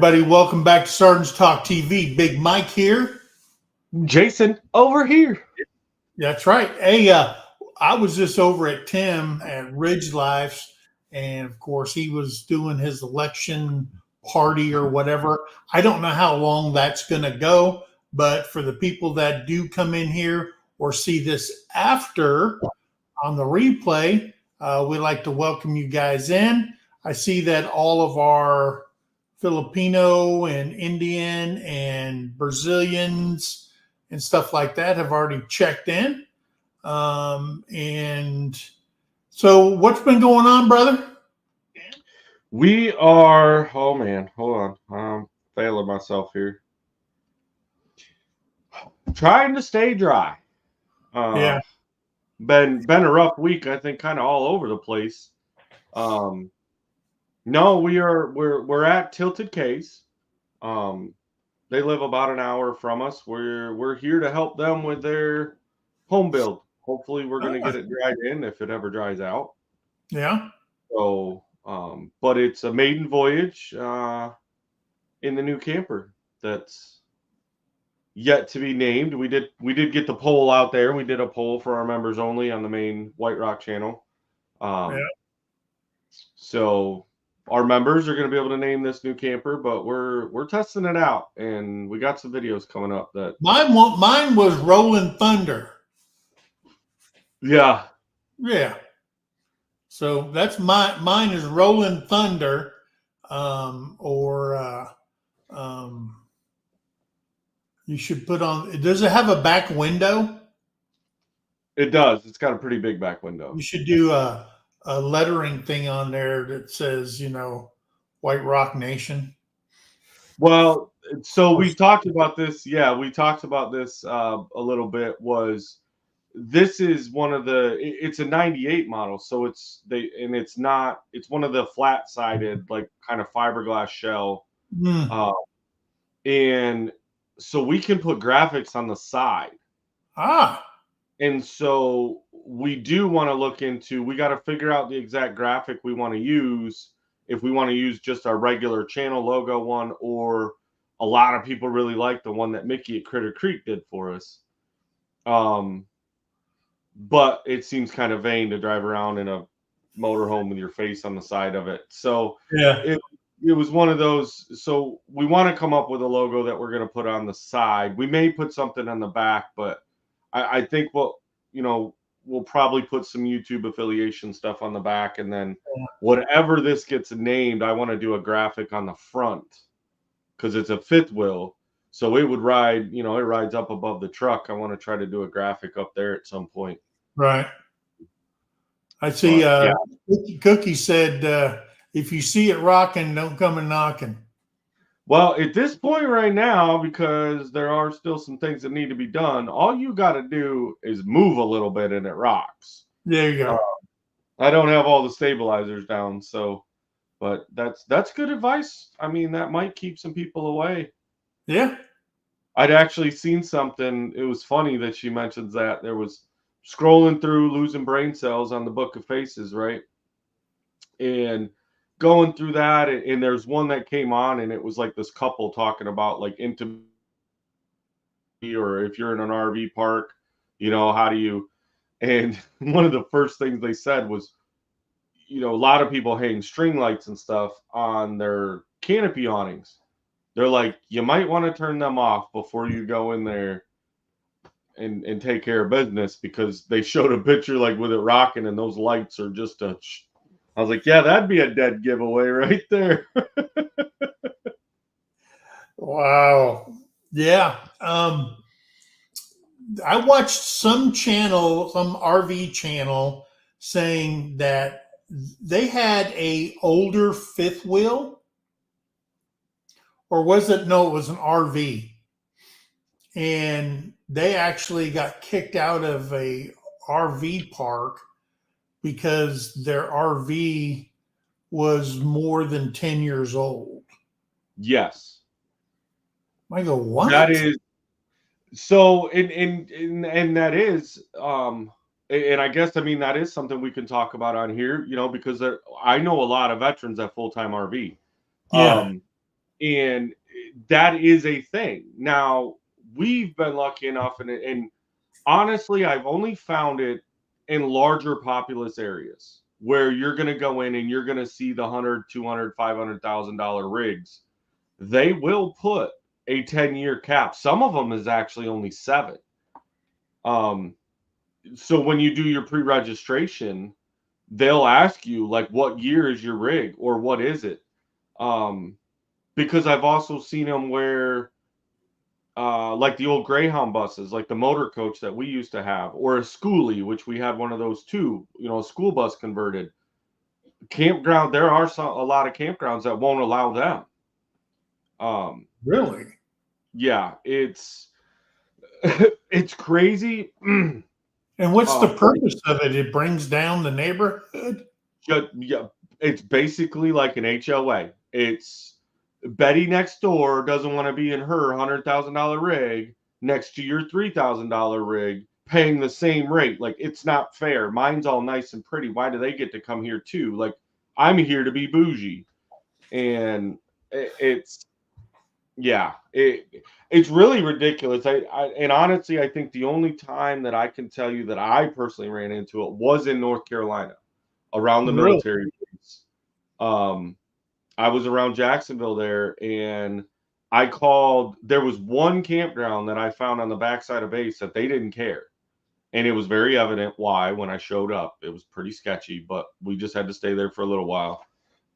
everybody. Welcome back to Sergeant's Talk TV. Big Mike here. Jason over here. That's right. Hey, I was just over at Tim at Ridge Lives, and of course, he was doing his election party or whatever. I don't know how long that's going to go, but for the people that do come in here or see this after on the replay, we'd like to welcome you guys in. I see that all of our Filipino and Indian and Brazilians and stuff like that have already checked in. And so what's been going on, brother? We are, oh man, hold on. I'm failing myself here. Trying to stay dry. Yeah. Been a rough week, I think, kind of all over the place. No, we're at Tilted Case. They live about an hour from us. We're here to help them with their home build. Hopefully we're gonna get it dried in if it ever dries out. Yeah. So but it's a maiden voyage in the new camper that's yet to be named. We did get the poll out there. We did a poll for our members only on the main White Rock channel. Yeah. So our members are going to be able to name this new camper, but we're testing it out, and we got some videos coming up that Mine was Rolling Thunder. Yeah. So that's mine is Rolling Thunder, you should put on. Does it have a back window? It does. It's got a pretty big back window. You should do a lettering thing on there that says, White Rock Nation. Well, so we talked about this. Yeah, we talked about this a little bit. This is one of it's a 98 model, so it's one of the flat sided, like kind of fiberglass shell. And so we can put graphics on the side. And so we do want to look into, we got to figure out the exact graphic we want to use, if we want to use just our regular channel logo one, or a lot of people really like the one that Mickey at Critter Creek did for us. But it seems kind of vain to drive around in a motorhome with your face on the side of it. So yeah, it was one of those. So we want to come up with a logo that we're going to put on the side. We may put something on the back, but I think we'll probably put some YouTube affiliation stuff on the back, and then whatever this gets named, I want to do a graphic on the front because it's a fifth wheel. So it would ride, it rides up above the truck. I want to try to do a graphic up there at some point. Right. I see. Cookie said, if you see it rocking, don't come and knocking. Well, at this point right now, because there are still some things that need to be done, all you got to do is move a little bit and it rocks. There you go. I don't have all the stabilizers down, but that's good advice. I mean, that might keep some people away. Yeah. I'd actually seen something. It was funny that she mentions that. There was scrolling through Losing Brain Cells on the Book of Faces, right? And going through that, and there's one that came on, and it was like this couple talking about like intimacy, or if you're in an RV park, how do you, and one of the first things they said was, a lot of people hang string lights and stuff on their canopy awnings. They're like, you might want to turn them off before you go in there and take care of business, because they showed a picture like with it rocking, and those lights are just I was like, yeah, that'd be a dead giveaway right there. Wow. Yeah. I watched some RV channel saying that they had a older fifth wheel, or was it? No, it was an RV. And they actually got kicked out of a RV park because their RV was more than 10 years old. Yes. I go, what? That is so, and that is, and I guess, that is something we can talk about on here, because I know a lot of veterans that full-time RV. Yeah. And that is a thing. Now, we've been lucky enough, and honestly, I've only found it in larger populous areas where you're going to go in and you're going to see the 100, 200, $500,000 rigs. They will put a 10-year cap. Some of them is actually only 7. So when you do your pre-registration, they'll ask you like, what year is your rig or what is it? Because I've also seen them where like the old Greyhound buses, like the motor coach that we used to have, or a schoolie, which we had one of those too, a school bus converted. Campground, there are a lot of campgrounds that won't allow them. Really? Yeah, it's it's crazy. And what's the purpose of it? It brings down the neighborhood? Yeah, it's basically like an HOA. It's Betty next door doesn't want to be in her $100,000 rig next to your $3,000 rig paying the same rate. Like, it's not fair. Mine's all nice and pretty. Why do they get to come here too? Like, I'm here to be bougie. And it's really ridiculous. And honestly, I think the only time that I can tell you that I personally ran into it was in North Carolina around the Really? military base. I was around Jacksonville there, and I called. There was one campground that I found on the backside of base that they didn't care, and it was very evident why when I showed up. It was pretty sketchy, but we just had to stay there for a little while.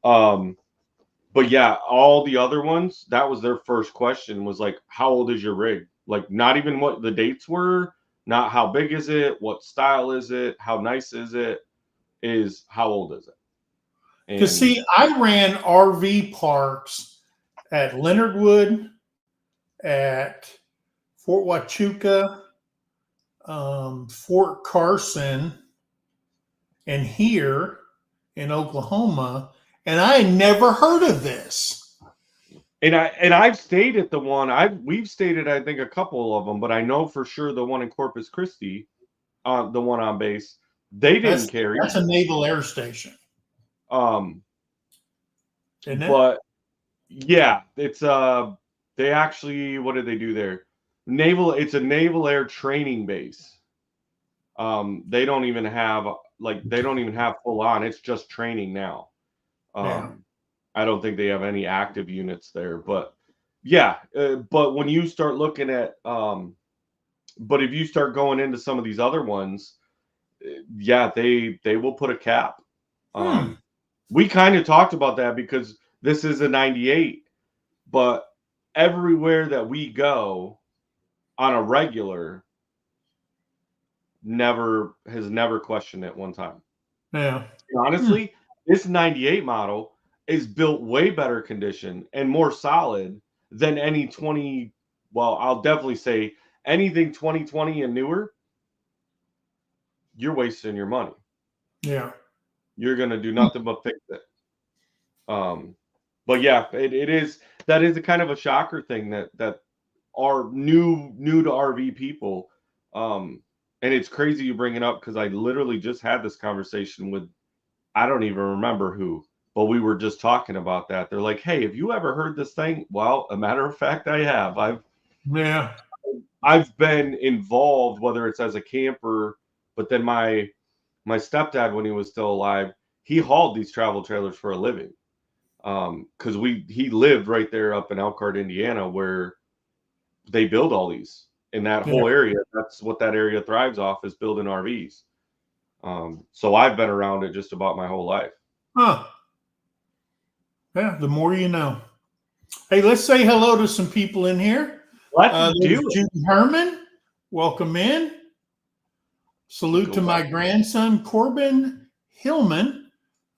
But yeah, all the other ones, that was their first question was like, how old is your rig? Like, not even what the dates were, not how big is it, what style is it, how nice is it, is how old is it? Because see, I ran RV parks at Leonard Wood, at Fort Huachuca, Fort Carson, and here in Oklahoma, and I had never heard of this. And I've stayed at the one we've stayed at, I think, a couple of them, but I know for sure the one in Corpus Christi, the one on base, they didn't care. That's a naval air station. Isn't it? But yeah, it's they actually, what did they do there? It's a naval air training base. They don't even have full on. It's just training now. I don't think they have any active units there, but yeah. But when you start looking at, but if you start going into some of these other ones, yeah, they will put a cap. We kind of talked about that because this is a 98, but everywhere that we go on a regular has never questioned it one time. Yeah. And honestly, this 98 model is built way better condition and more solid than any 20. Well, I'll definitely say anything 2020 and newer, you're wasting your money. Yeah. You're going to do nothing but fix it. But yeah, that is a kind of a shocker thing that are new to RV people. And it's crazy you bring it up because I literally just had this conversation with, I don't even remember who, but we were just talking about that. They're like, hey, have you ever heard this thing? Well, a matter of fact, I have. I've been involved, whether it's as a camper, but then my stepdad, when he was still alive, he hauled these travel trailers for a living. Because he lived right there up in Elkhart, Indiana, where they build all these in that whole area. That's what that area thrives off, is building RVs. So I've been around it just about my whole life. Huh. Yeah, the more you know. Hey, let's say hello to some people in here. Let's do it. Judy Herman, welcome in. Salute to my grandson, Corbin Hillman.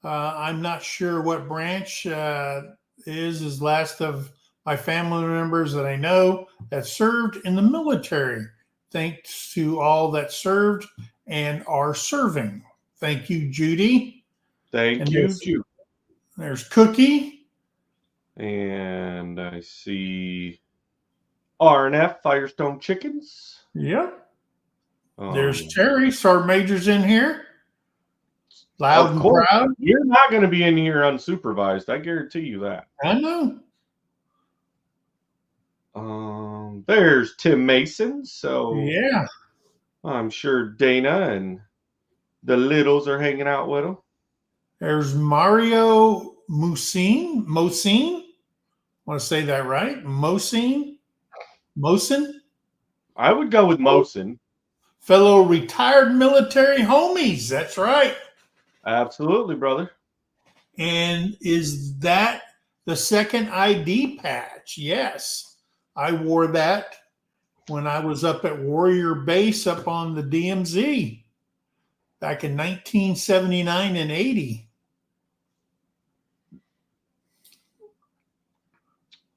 I'm not sure what branch is last of my family members that I know that served in the military. Thanks to all that served and are serving. Thank you, Judy. Thank you, Judy. There's Cookie. And I see RNF, Firestone Chickens. Yep. There's Terry. Sergeant Major's in here. Loud and proud. You're not going to be in here unsupervised. I guarantee you that. I know. There's Tim Mason. So Yeah. I'm sure Dana and the Littles are hanging out with him. There's Mario Mosine. Want to say that right? Mosin? I would go with Mosin. Fellow retired military homies. That's right. Absolutely, brother. And is that the second ID patch? Yes. I wore that when I was up at Warrior Base up on the DMZ back in 1979 and 80.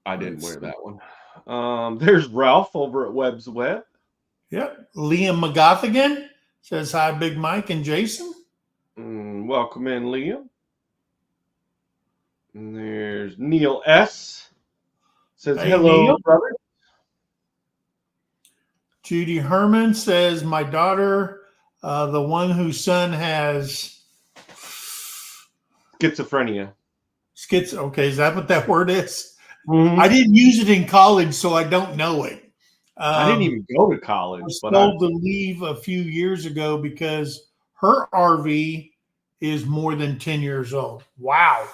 I didn't wear that one. There's Ralph over at Webb's Web. Yep. Liam McGothigan says hi, Big Mike and Jason. Welcome in, Liam. And there's Neil S. Says Hey, hello, Neil. brother. Judy Herman says my daughter, the one whose son has Schizophrenia. Okay, is that what that word is? Mm-hmm. I didn't use it in college, so I don't know it. I didn't even go to college. I was but told to leave a few years ago because her RV is more than 10 years old. Wow.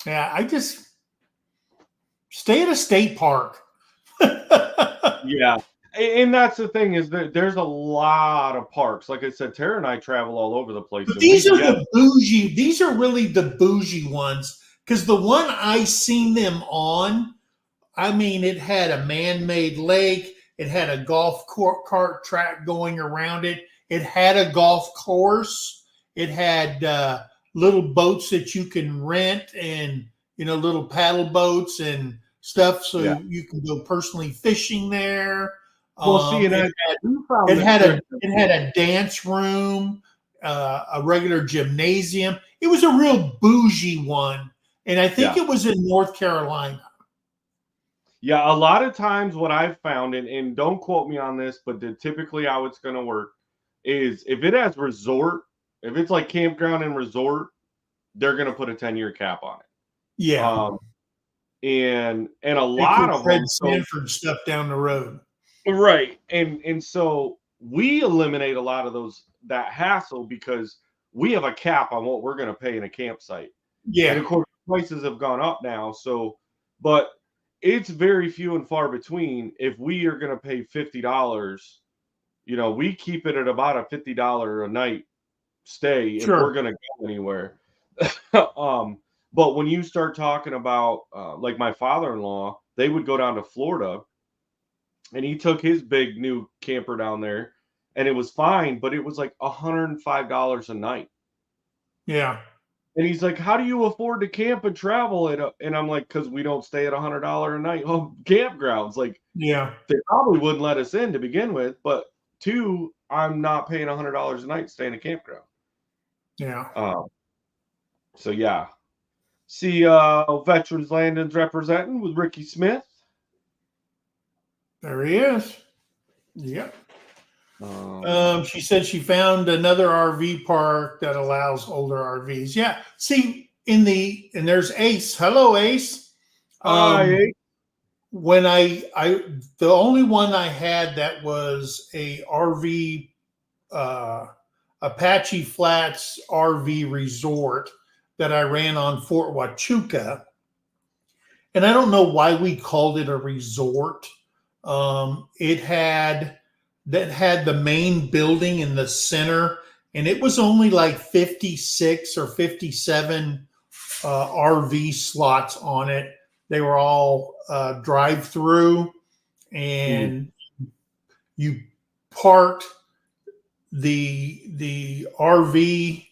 Yeah, I just stay at a state park. Yeah. And that's the thing is that there's a lot of parks. Like I said, Tara and I travel all over the place. But these are the bougie. These are really the bougie ones because the one I seen them on, I mean, it had a man-made lake. It had a golf cart track going around it. It had a golf course. It had little boats that you can rent and, little paddle boats and stuff. So you can go personally fishing there. Well, see, and it had a dance room, a regular gymnasium. It was a real bougie one. And I think it was in North Carolina. Yeah, a lot of times what I've found, and don't quote me on this, but typically how it's going to work is if it has resort, if it's like campground and resort, they're going to put a 10-year cap on it. Yeah. And a lot of Fred Sanford stuff down the road. Right. And so we eliminate a lot of that hassle because we have a cap on what we're going to pay in a campsite. Yeah. And of course, prices have gone up now. So, but it's very few and far between. If we are going to pay $50, we keep it at about a $50 a night stay if we're going to go anywhere. But when you start talking about like my father-in-law, they would go down to Florida and he took his big new camper down there and it was fine, but it was like $105 a night. Yeah. And he's like, how do you afford to camp and travel? And I'm like, because we don't stay at $100 a night home campgrounds. Like, yeah, they probably wouldn't let us in to begin with. But two, I'm not paying $100 a night to stay in a campground. Yeah. So yeah. See, Veterans Landing's representing with Ricky Smith. There he is. Yep. She said she found another RV park that allows older RVs. Yeah. See, and there's Ace. Hello, Ace. Hi. When the only one I had that was a RV, Apache Flats RV resort that I ran on Fort Huachuca. And I don't know why we called it a resort. It had the main building in the center, and it was only like 56 or 57 RV slots on it. They were all drive-through, and you parked the RV,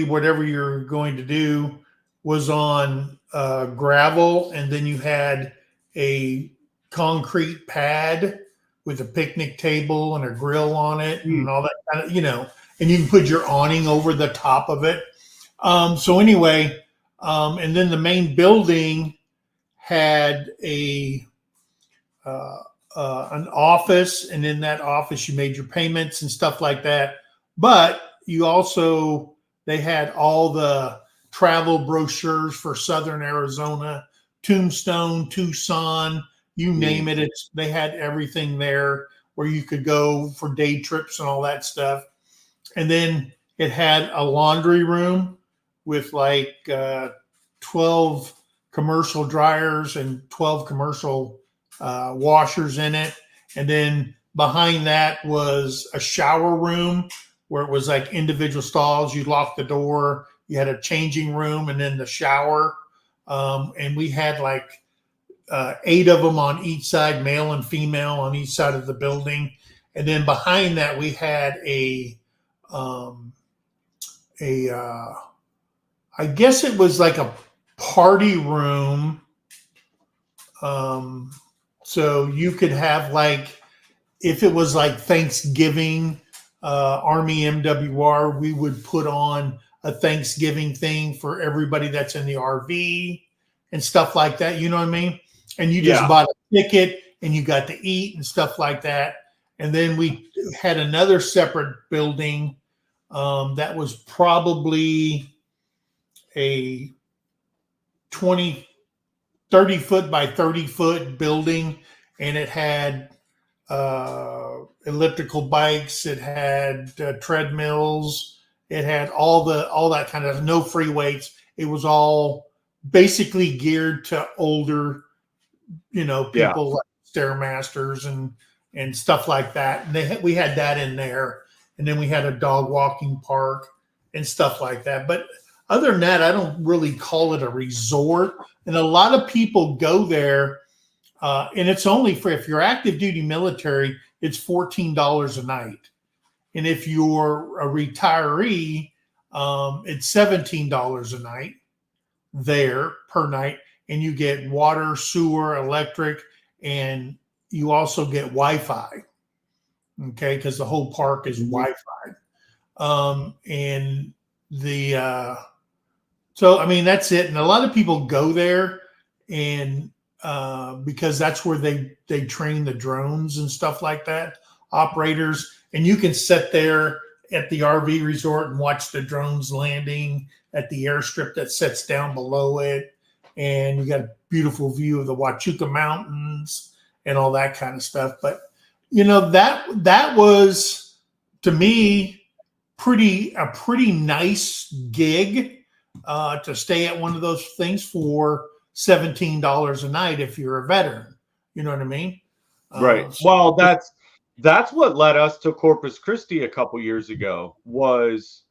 whatever you're going to do, was on gravel, and then you had a concrete pad with a picnic table and a grill on it and all that kind of, and you can put your awning over the top of it. So anyway, and then the main building had an office, and in that office you made your payments and stuff like that. But they had all the travel brochures for Southern Arizona Tombstone, Tucson, you name it. They had everything there where you could go for day trips and all that stuff. And then it had a laundry room with like 12 commercial dryers and 12 commercial washers in it. And then behind that was a shower room where it was like individual stalls. You locked the door, you had a changing room, and then the shower. And we had like 8 of them on each side, male and female on each side of the building. And then behind that, we had I guess it was like a party room. So you could have like, if it was like Thanksgiving, Army MWR, we would put on a Thanksgiving thing for everybody that's in the RV and stuff like that. You know what I mean? And you just bought a ticket and you got to eat and stuff like that. And then we had another separate building that was probably a 30 foot by 30 foot building. And it had elliptical bikes. It had treadmills. It had all that kind of, no free weights. It was all basically geared to older, people like Stairmasters and stuff like that. And we had that in there. And then we had a dog walking park and stuff like that. But other than that, I don't really call it a resort. And a lot of people go there, and it's only for, if you're active duty military, it's $14 a night. And if you're a retiree, it's $17 a night there per night. And you get water, sewer, electric, and you also get Wi-Fi. Okay, because the whole park is Wi-Fi. And so I mean that's it. And a lot of people go there, and because that's where they train the drones and stuff like that, operators. And you can sit there at the RV resort and watch the drones landing at the airstrip that sits down below it, and you got a beautiful view of the Huachuca Mountains and all that kind of stuff. But that was, to me, a pretty nice gig to stay at one of those things for $17 a night if you're a veteran. You know what I mean? Right. Well, that's what led us to Corpus Christi a couple years ago. Was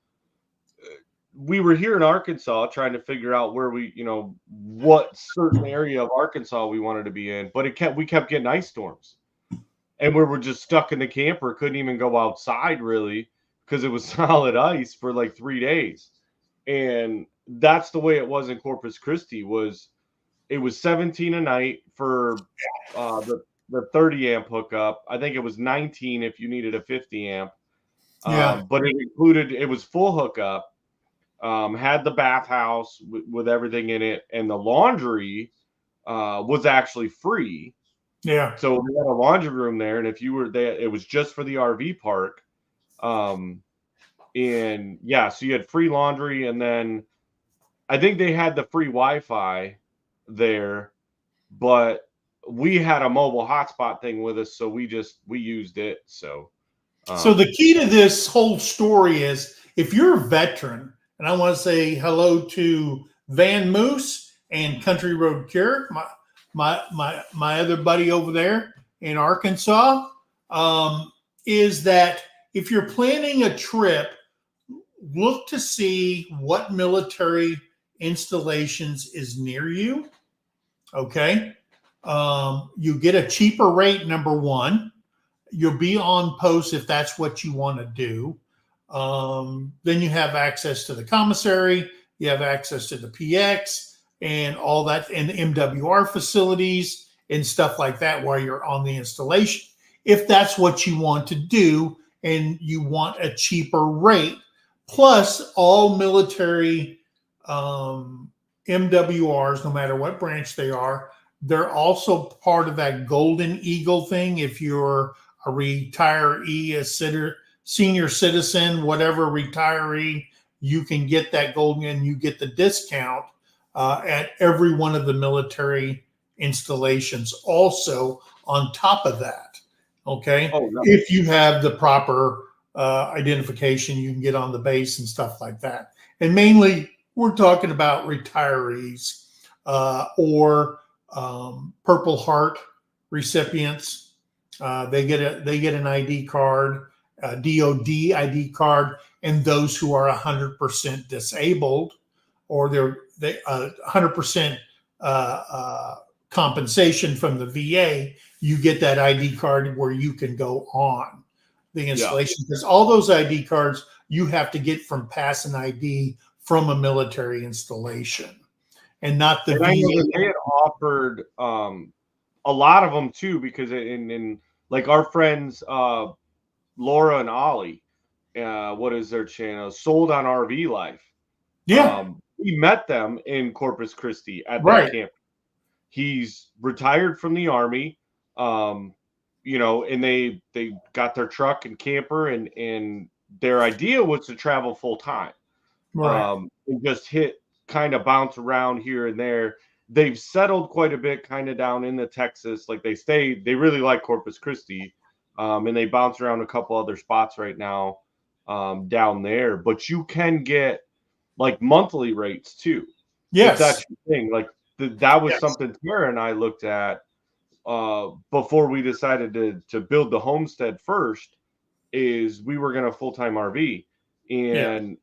we were here in Arkansas trying to figure out where what certain area of Arkansas we wanted to be in, but we kept getting ice storms. And we were just stuck in the camper, couldn't even go outside really because it was solid ice for like 3 days. And that's the way it was in Corpus Christi. It was 17 a night for the 30 amp hookup. I think it was 19 if you needed a 50 amp. But it was full hookup. Had the bathhouse with everything in it, and the laundry was actually free. Yeah. So we had a laundry room there, and if you were there, it was just for the RV park. And yeah, so you had free laundry, and then I think they had the free Wi-Fi there, but we had a mobile hotspot thing with us, so we used it. So the key to this whole story is, if you're a veteran, and I want to say hello to Van Moose and Country Road Cure, my other buddy over there in Arkansas, is that if you're planning a trip, look to see what military installations is near you. Okay. You get a cheaper rate, number one. You'll be on post if that's what you want to do. Then you have access to the commissary. You have access to the PX and all that, and MWR facilities and stuff like that while you're on the installation. If that's what you want to do and you want a cheaper rate, plus all military MWRs, no matter what branch they are, they're also part of that Golden Eagle thing. If you're a retiree, a senior citizen, whatever retiree, you can get that golden and you get the discount at every one of the military installations. Also, on top of that, okay, Oh, no. if you have the proper identification, you can get on the base and stuff like that. And mainly, we're talking about retirees or Purple Heart recipients. They get an ID card, a DoD ID card, and those who are 100% disabled or they 100% compensation from the VA, you get that ID card where you can go on the installation. Because all those ID cards you have to get from pass an ID from a military installation, and not the And I know VA. that they had offered a lot of them too, because in like our friends Laura and Ollie, what is their channel? Sold on RV Life. Yeah, We met them in Corpus Christi at that right, camp. He's retired from the Army, and they got their truck and camper, and their idea was to travel full time, right, and just kind of bounce around here and there. They've settled quite a bit, kind of down in the Texas. Like they really like Corpus Christi, and they bounce around a couple other spots right now down there. But you can get like monthly rates too, if yes, that's your thing. Like that was yes, something Tara and I looked at before we decided to build the homestead first. Is we were going to full-time RV, yeah, and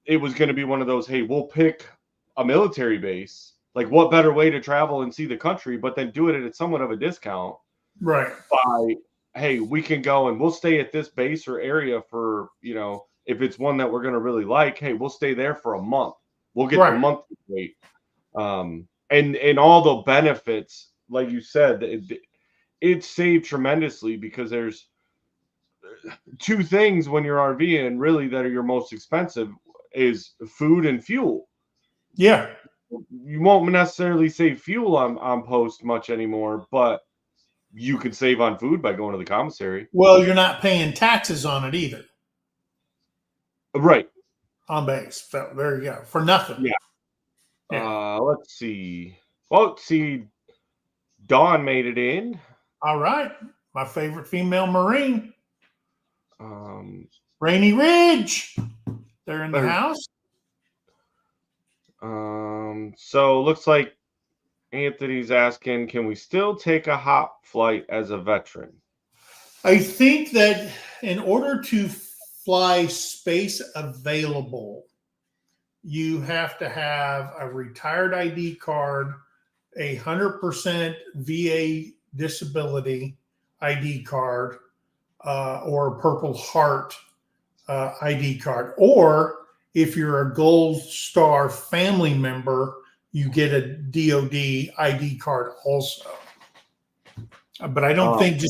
it was going to be one of those, hey, we'll pick a military base. Like, what better way to travel and see the country, but then do it at somewhat of a discount right, by, hey, we can go and we'll stay at this base or area for, if it's one that we're going to really like, hey, we'll stay there for a month. We'll get the right. monthly rate. And all the benefits, like you said, it saved tremendously, because there's two things when you're RVing really that are your most expensive is food and fuel. Yeah. You won't necessarily save fuel on post much anymore, but you could save on food by going to the commissary. Well, you're not paying taxes on it either Right. on base. So there you go. For nothing. Yeah. Yeah. Let's see. Well, let's see. Dawn made it in. All right. My favorite female Marine, Um, Rainy Ridge. They're in the there's, house. so looks like Anthony's asking, can we still take a hop flight as a veteran? I think that in order to fly space available, you have to have a retired ID card, 100% VA disability ID card, or a Purple Heart ID card. Or if you're a Gold Star family member, you get a DoD ID card also. But I don't think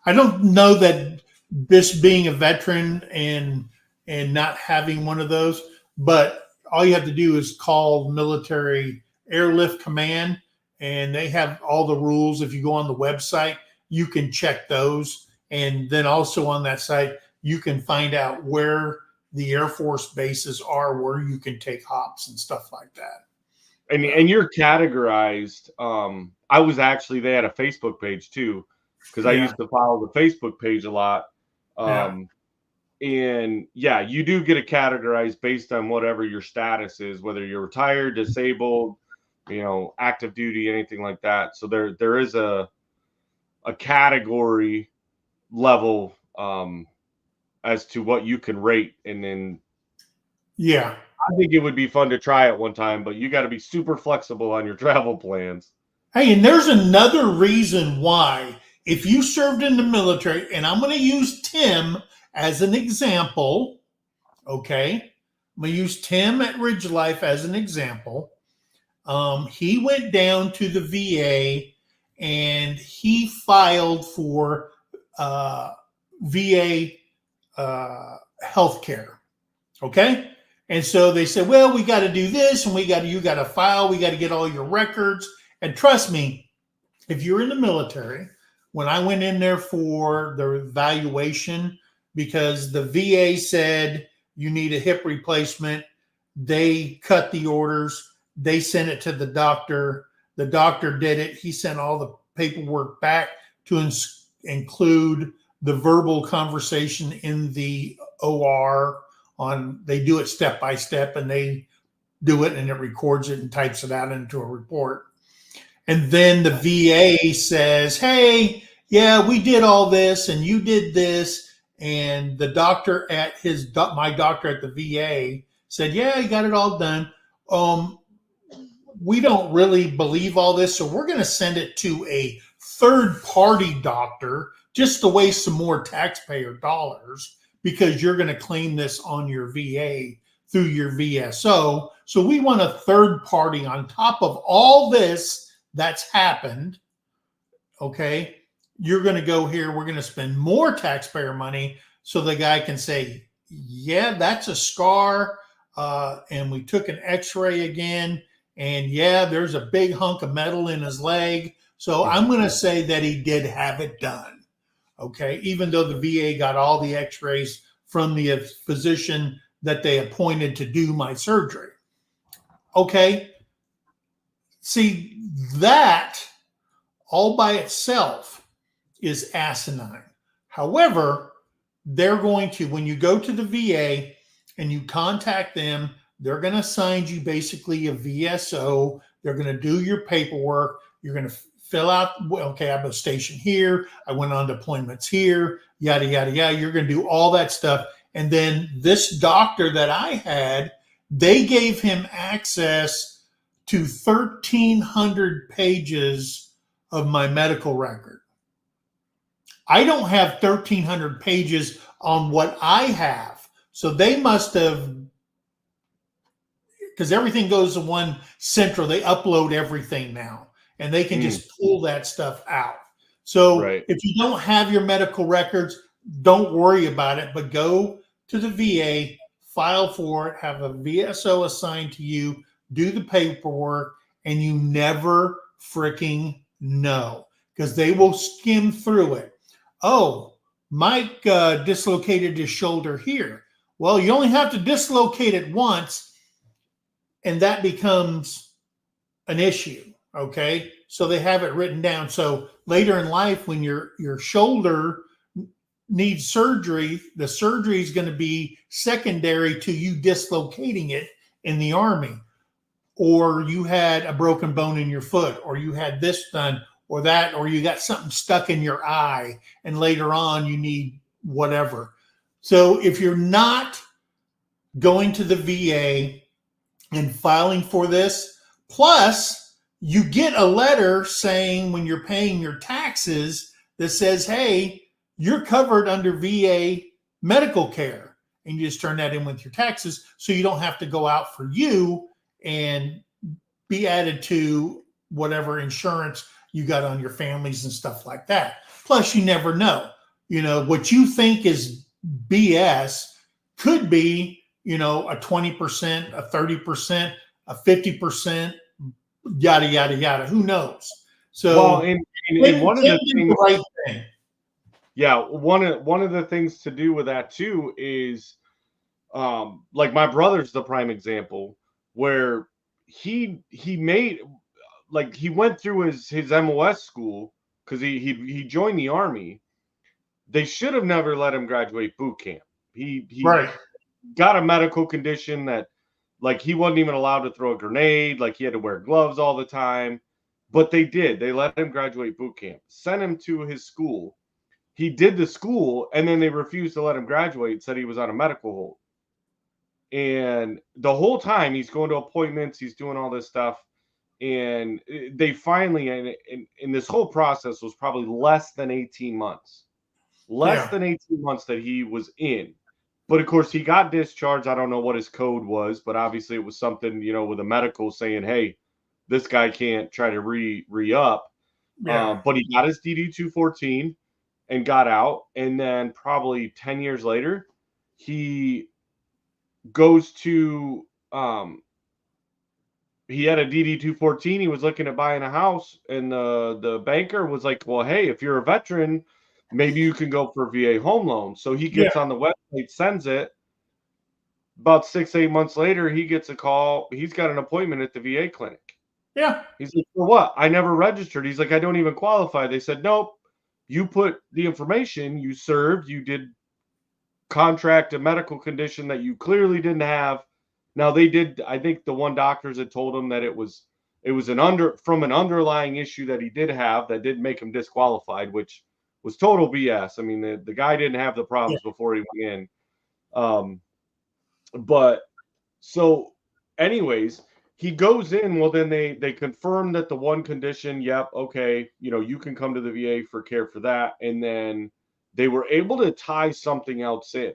I don't know that this being a veteran and not having one of those, but all you have to do is call Military Airlift Command, and they have all the rules. If you go on the website, you can check those. And then also on that site, you can find out where the Air Force bases are where you can take hops and stuff like that. And you're categorized. I was actually, they had a Facebook page too, because I Yeah. used to follow the Facebook page a lot. Yeah. And yeah, you do get it categorized based on whatever your status is, whether you're retired, disabled, active duty, anything like that. So there is a category level as to what you can rate. And then Yeah. I think it would be fun to try it one time, but you got to be super flexible on your travel plans. Hey, and there's another reason why, if you served in the military, and I'm going to use Tim as an example, okay? I'm going to use Tim at Ridge Life as an example. He went down to the VA and he filed for VA health care, okay? And so they said, well, we got to do this, and you got to file, we got to get all your records. And trust me, if you're in the military, when I went in there for the evaluation, because the VA said you need a hip replacement, they cut the orders They sent it to the doctor. The doctor did it. He sent all the paperwork back to include the verbal conversation in the OR. On they do it step by step, and they do it, and it records it and types it out into a report. And then the VA says, "Hey, yeah, we did all this, and you did this." And the doctor at my doctor at the VA said, "Yeah, he got it all done. Um, we don't really believe all this, so we're going to send it to a third party doctor just to waste some more taxpayer dollars because you're going to claim this on your VA through your VSO. So we want a third party on top of all this that's happened. Okay, you're going to go here. We're going to spend more taxpayer money so the guy can say, yeah, that's a scar. And we took an x-ray again. And yeah, there's a big hunk of metal in his leg. So I'm going to say that he did have it done. Okay, even though the VA got all the x-rays from the physician that they appointed to do my surgery. Okay, see, that all by itself is asinine. However, they're going to, when you go to the VA and you contact them, they're going to assign you basically a VSO. They're going to do your paperwork. You're going to fill out, okay, I have a station here. I went on deployments here, yada, yada, yada. You're going to do all that stuff. And then this doctor that I had, they gave him access to 1,300 pages of my medical record. I don't have 1,300 pages on what I have. So they must have, because everything goes to one central, they upload everything now and they can just pull that stuff out. So if you don't have your medical records, don't worry about it, but go to the VA, file for it, have a VSO assigned to you, do the paperwork, and you never freaking know because they will skim through it. Oh, Mike dislocated his shoulder here. Well, you only have to dislocate it once, and that becomes an issue. Okay, so they have it written down. So later in life, when your shoulder needs surgery, the surgery is going to be secondary to you dislocating it in the Army, or you had a broken bone in your foot, or you had this done, or that, or you got something stuck in your eye, and later on you need whatever. So if you're not going to the VA and filing for this, plus you get a letter saying when you're paying your taxes that says, hey, you're covered under VA medical care, and you just turn that in with your taxes so you don't have to go out for you and be added to whatever insurance you got on your families and stuff like that. Plus, you never know. You know, what you think is BS could be, you know, a 20%, a 30%, a 50%, yada, yada, yada. Who knows? So, well, and one of the things, right thing. Yeah, one of the things to do with that too is, like my brother's the prime example where he made, like, he went through his MOS school because he joined the Army. They should have never let him graduate boot camp. He Right. got a medical condition that, like, he wasn't even allowed to throw a grenade. Like, he had to wear gloves all the time. But they did. They let him graduate boot camp, sent him to his school. He did the school, and then they refused to let him graduate, said he was on a medical hold. And the whole time he's going to appointments, he's doing all this stuff. And they finally, and this whole process was probably less than 18 months. Less than 18 months that he was in. But of course, he got discharged. I don't know what his code was, but obviously it was something, you know, with a medical saying, hey, this guy can't try to re-up. Yeah. But he got his DD-214 and got out. And then probably 10 years later, he goes to, he had a DD-214. He was looking at buying a house. And the banker was like, well, hey, if you're a veteran, maybe you can go for VA home loan. So he gets on the website, sends it. about 6-8 months later, he gets a call. He's got an appointment at the VA clinic. Yeah. He's like, for what? I never registered. He's like, I don't even qualify. They said, nope. You put the information, you served, you did contract a medical condition that you clearly didn't have. Now they did. I think the one doctors had told him that it was an underlying issue that he did have that did make him disqualified, which was total BS. I mean, the guy didn't have the Yeah. problems before he went in. But so, anyways, he goes in. Well, then they confirm that the one condition, yep, okay, you can come to the VA for care for that. And then they were able to tie something else in.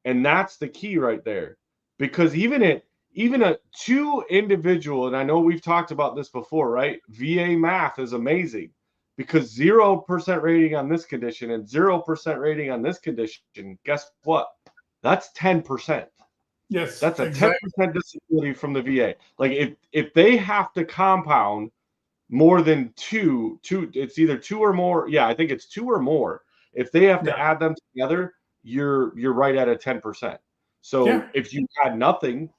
And that's the key right there. Because even a two individual, and I know we've talked about this before, right? VA math is amazing because 0% rating on this condition and 0% rating on this condition, guess what? That's 10%. Yes. That's a exactly. 10% disability from the VA. Like if they have to compound more than two, it's either two or more. Yeah, I think it's two or more. If they have to Yeah. add them together, you're right at a 10%. So Yeah. if you had nothing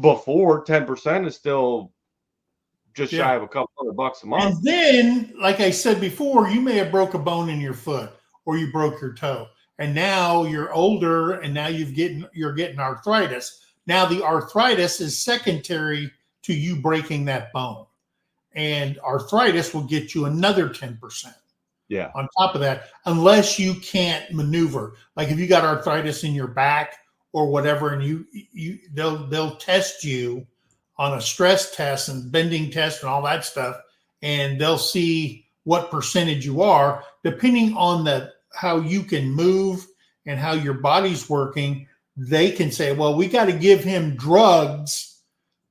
before, 10% is still just shy Yeah. of a couple $100 a month. And then, like I said before, you may have broke a bone in your foot or you broke your toe. And now you're older and now you're getting arthritis. Now the arthritis is secondary to you breaking that bone. And arthritis will get you another 10%. Yeah. On top of that, unless you can't maneuver. Like if you got arthritis in your back or whatever, and they'll test you on a stress test and bending test and all that stuff, and they'll see what percentage you are, depending on how you can move and how your body's working. They can say, well, we got to give him drugs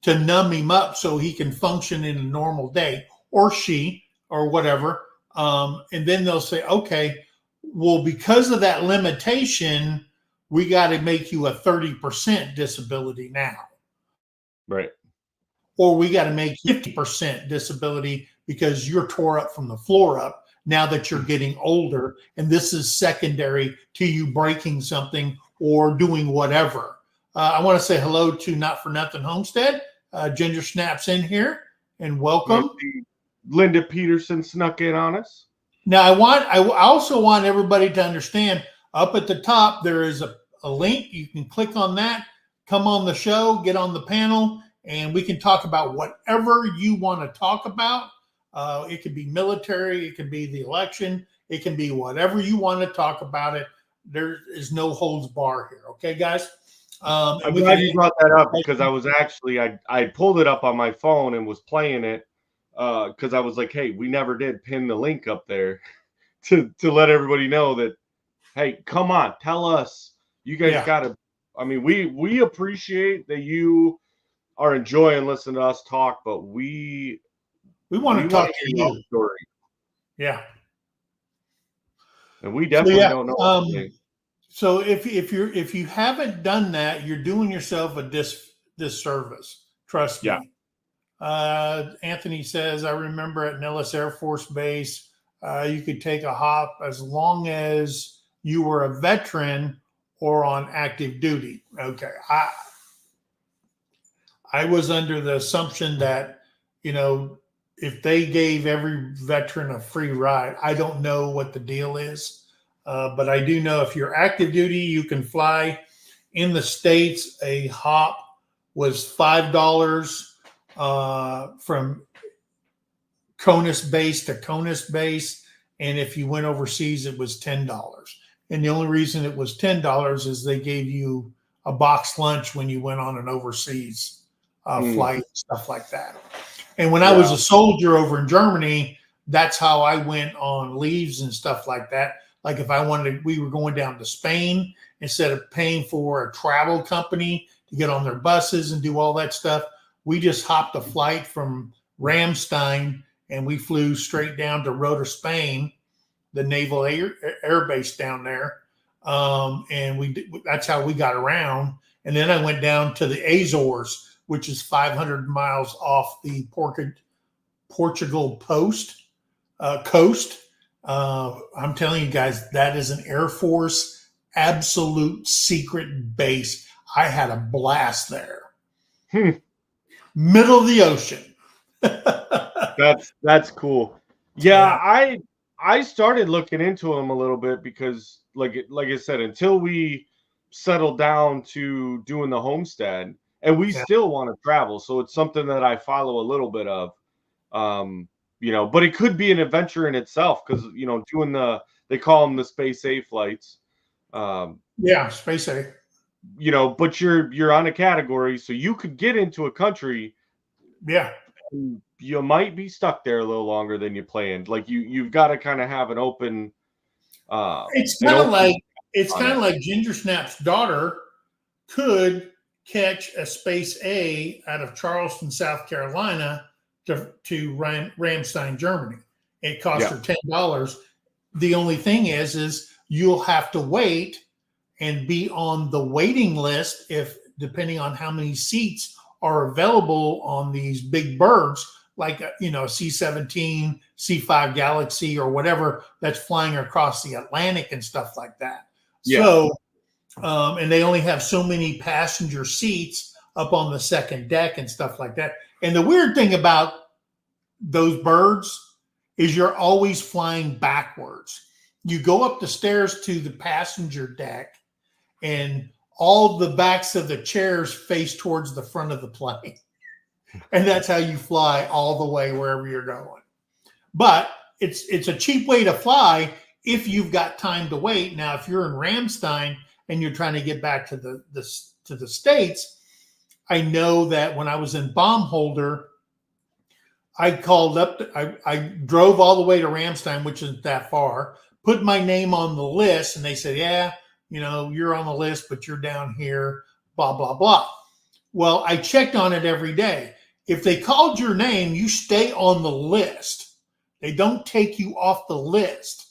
to numb him up so he can function in a normal day, or she, or whatever. And then they'll say, okay, well, because of that limitation, we got to make you a 30% disability now. Right. Or we got to make 50% disability because you're tore up from the floor up now that you're getting older. And this is secondary to you breaking something or doing whatever. I want to say hello to Not For Nothing Homestead. Ginger Snaps in here, and welcome. Linda Peterson snuck in on us. Now, I also want everybody to understand, up at the top, there is a link. You can click on that, come on the show, get on the panel, and we can talk about whatever you want to talk about. It could be military, it could be the election, it can be whatever you want to talk about it. There is no holds bar here. Okay, guys? I'm glad you brought that up because I was actually, I pulled it up on my phone and was playing it because I was like, hey, we never did pin the link up there to let everybody know that, hey, come on, tell us. You guys got to, I mean, we appreciate that you are enjoying listening to us talk, but we want to talk to you. Story. Yeah. And we definitely don't know. So if you haven't done that, you're doing yourself a disservice. Trust me. Anthony says, I remember at Nellis Air Force Base, you could take a hop as long as you were a veteran or on active duty. Okay. I was under the assumption that, if they gave every veteran a free ride, I don't know what the deal is. But I do know if you're active duty, you can fly. In the States, a hop was $5 from CONUS base to CONUS base. And if you went overseas, it was $10. And the only reason it was $10 is they gave you a box lunch when you went on an overseas flight, stuff like that. And when I was a soldier over in Germany, that's how I went on leaves and stuff like that. Like if we were going down to Spain, instead of paying for a travel company to get on their buses and do all that stuff, we just hopped a flight from Ramstein and we flew straight down to Rota, Spain, the naval air base down there. And that's how we got around. And then I went down to the Azores, which is 500 miles off the Portugal coast. I'm telling you guys, that is an Air Force absolute secret base. I had a blast there. Hmm. Middle of the ocean. That's cool. Yeah, Yeah. I started looking into them a little bit because like I said, until we settled down to doing the homestead, and we Yeah. still want to travel, so it's something that I follow a little bit of. Um, but it could be an adventure in itself because doing they call them the space A flights. Um, Yeah. Space A. but you're on a category, so you could get into a country. Yeah. You might be stuck there a little longer than you planned. Like you've got to kind of have It's an kind of open like it's on kind it. of like Ginger Snap's daughter could catch a Space A out of Charleston, South Carolina to Ramstein, Germany. It cost Yeah, her $10. The only thing is you'll have to wait and be on the waiting list if depending on how many seats are available on these big birds like C-17, C-5 Galaxy or whatever that's flying across the Atlantic and stuff like that. yeah, So and they only have so many passenger seats up on the second deck and stuff like that. And the weird thing about those birds is you're always flying backwards. You go up the stairs to the passenger deck and all the backs of the chairs face towards the front of the plane. And that's how you fly all the way wherever you're going. But it's a cheap way to fly if you've got time to wait. Now, if you're in Ramstein and you're trying to get back to the States, I know that when I was in Baumholder, I called up, I drove all the way to Ramstein, which isn't that far, put my name on the list, and they said, yeah, you're on the list, but you're down here, blah, blah, blah. Well, I checked on it every day. If they called your name, you stay on the list. They don't take you off the list.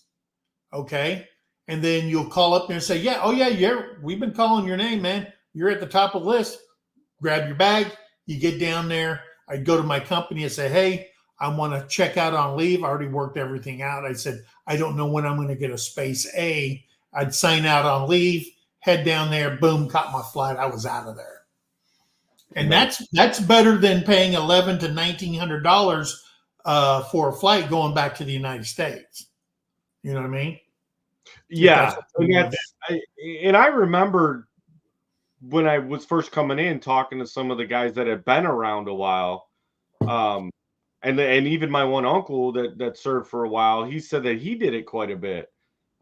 Okay. And then you'll call up there and say, yeah, oh yeah, we've been calling your name, man. You're at the top of the list. Grab your bag. You get down there. I'd go to my company and say, hey, I want to check out on leave. I already worked everything out. I said, I don't know when I'm going to get a Space A. I'd sign out on leave, head down there, boom, caught my flight. I was out of there. And nice. that's better than paying $1,100 to $1,900 for a flight going back to the United States. You know what I mean? If that's Yeah, what you and want to I remember when I was first coming in talking to some of the guys that had been around a while. And even my one uncle that served for a while, he said that he did it quite a bit.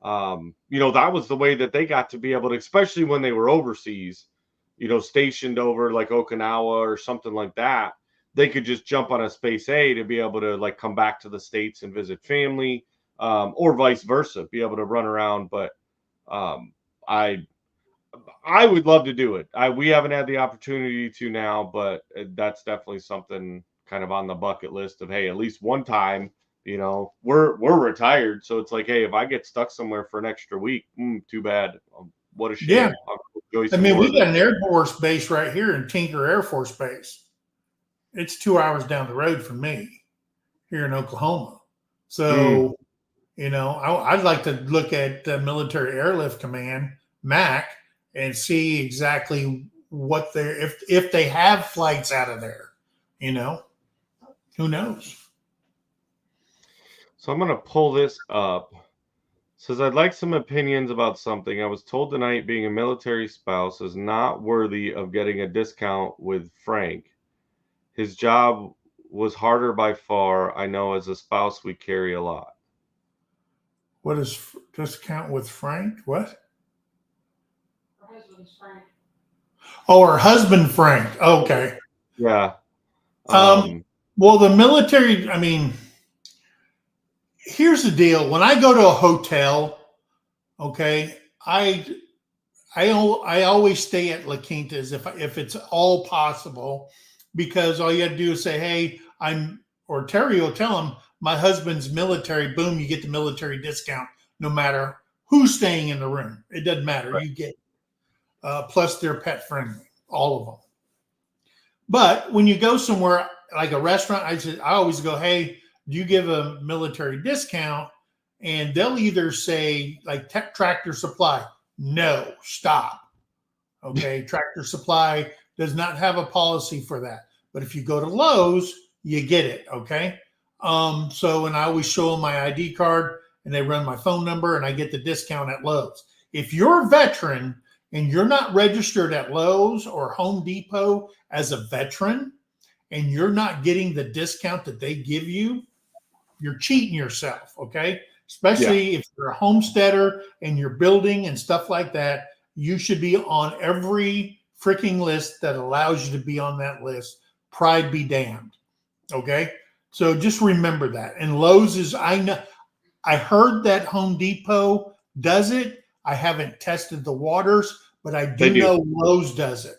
That was the way that they got to be able to, especially when they were overseas, stationed over like Okinawa or something like that. They could just jump on a Space A to be able to like come back to the States and visit family, or vice versa, be able to run around. But um, I I would love to do it. We haven't had the opportunity to now, but that's definitely something kind of on the bucket list of, hey, at least one time. We're retired, so it's like, hey, if I get stuck somewhere for an extra week, too bad. What a do. Yeah. shame. I'll enjoy I some mean, more we of got this. an Air Force base right here in Tinker Air Force Base. It's 2 hours down the road from me here in Oklahoma. Mm, So, I'd like to look at Military Airlift Command, MAC, and see exactly what if they have flights out of there. Who knows? So I'm gonna pull this up. Says, I'd like some opinions about something. I was told tonight being a military spouse is not worthy of getting a discount with Frank. His job was harder by far. I know as a spouse we carry a lot. What is discount with Frank? What? Her husband's Frank. Oh, her husband Frank. Okay. Yeah. Um, well, the military, I mean, here's the deal. When I go to a hotel, okay, I always stay at La Quinta's if it's all possible, because all you have to do is say, hey, or Terry will tell him my husband's military. Boom, you get the military discount no matter who's staying in the room. It doesn't matter. Right. You get plus they're pet friendly, all of them. But when you go somewhere like a restaurant, I always go, hey, do you give a military discount? And they'll either say like Tractor Supply, no, stop. Okay. Tractor Supply does not have a policy for that. But if you go to Lowe's, you get it. Okay. So, and I always show them my ID card and they run my phone number and I get the discount at Lowe's. If you're a veteran and you're not registered at Lowe's or Home Depot as a veteran and you're not getting the discount that they give you, you're cheating yourself. Okay. Especially if you're a homesteader and you're building and stuff like that, you should be on every freaking list that allows you to be on that list. Pride be damned. Okay. So just remember that. And Lowe's is, I heard that Home Depot does it. I haven't tested the waters, but I do know Lowe's does it.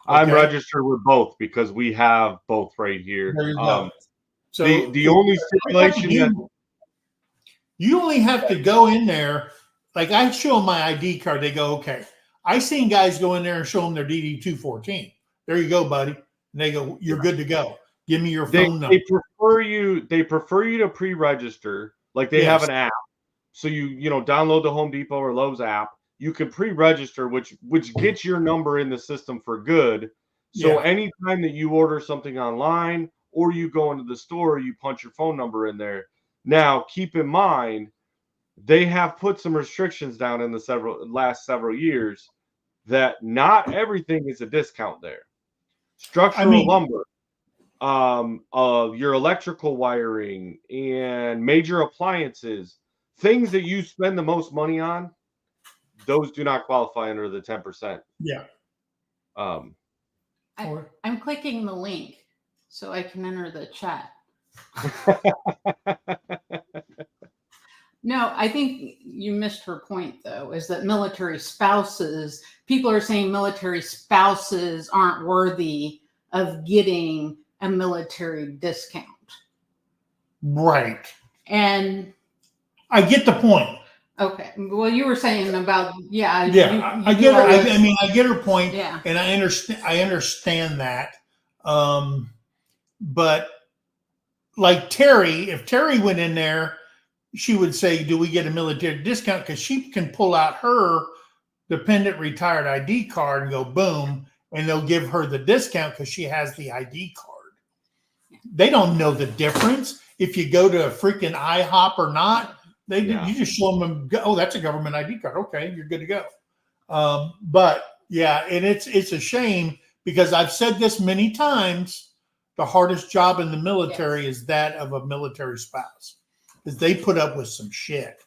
Okay? I'm registered with both because we have both right here. There you go. So the only stipulation you only have to go in there. Like I show them my ID card, they go, okay. I seen guys go in there and show them their DD 214. There you go, buddy. And they go, you're good to go. Give me your phone number. They prefer you to pre-register. Like they have an app. So you download the Home Depot or Lowe's app. You can pre-register, which gets your number in the system for good. So anytime that you order something online or you go into the store, you punch your phone number in there. Now, keep in mind, they have put some restrictions down in the last several years that not everything is a discount there. Structural lumber, your electrical wiring, and major appliances, things that you spend the most money on, those do not qualify under the 10%. Yeah. I'm clicking the link so I can enter the chat. No, I think you missed her point, though, is that military spouses, people are saying military spouses aren't worthy of getting a military discount. Right. And I get the point. Okay. Well, you were saying about, I get her. I mean, I get her point. Yeah. And I understand that. But like Terry, if Terry went in there, she would say, do we get a military discount? Because she can pull out her dependent retired ID card and go boom, and they'll give her the discount because she has the ID card. They don't know the difference. If you go to a freaking IHOP or not, you just show them, oh, that's a government ID card. Okay, you're good to go. But yeah, and it's a shame because I've said this many times, the hardest job in the military is that of a military spouse. Because they put up with some shit.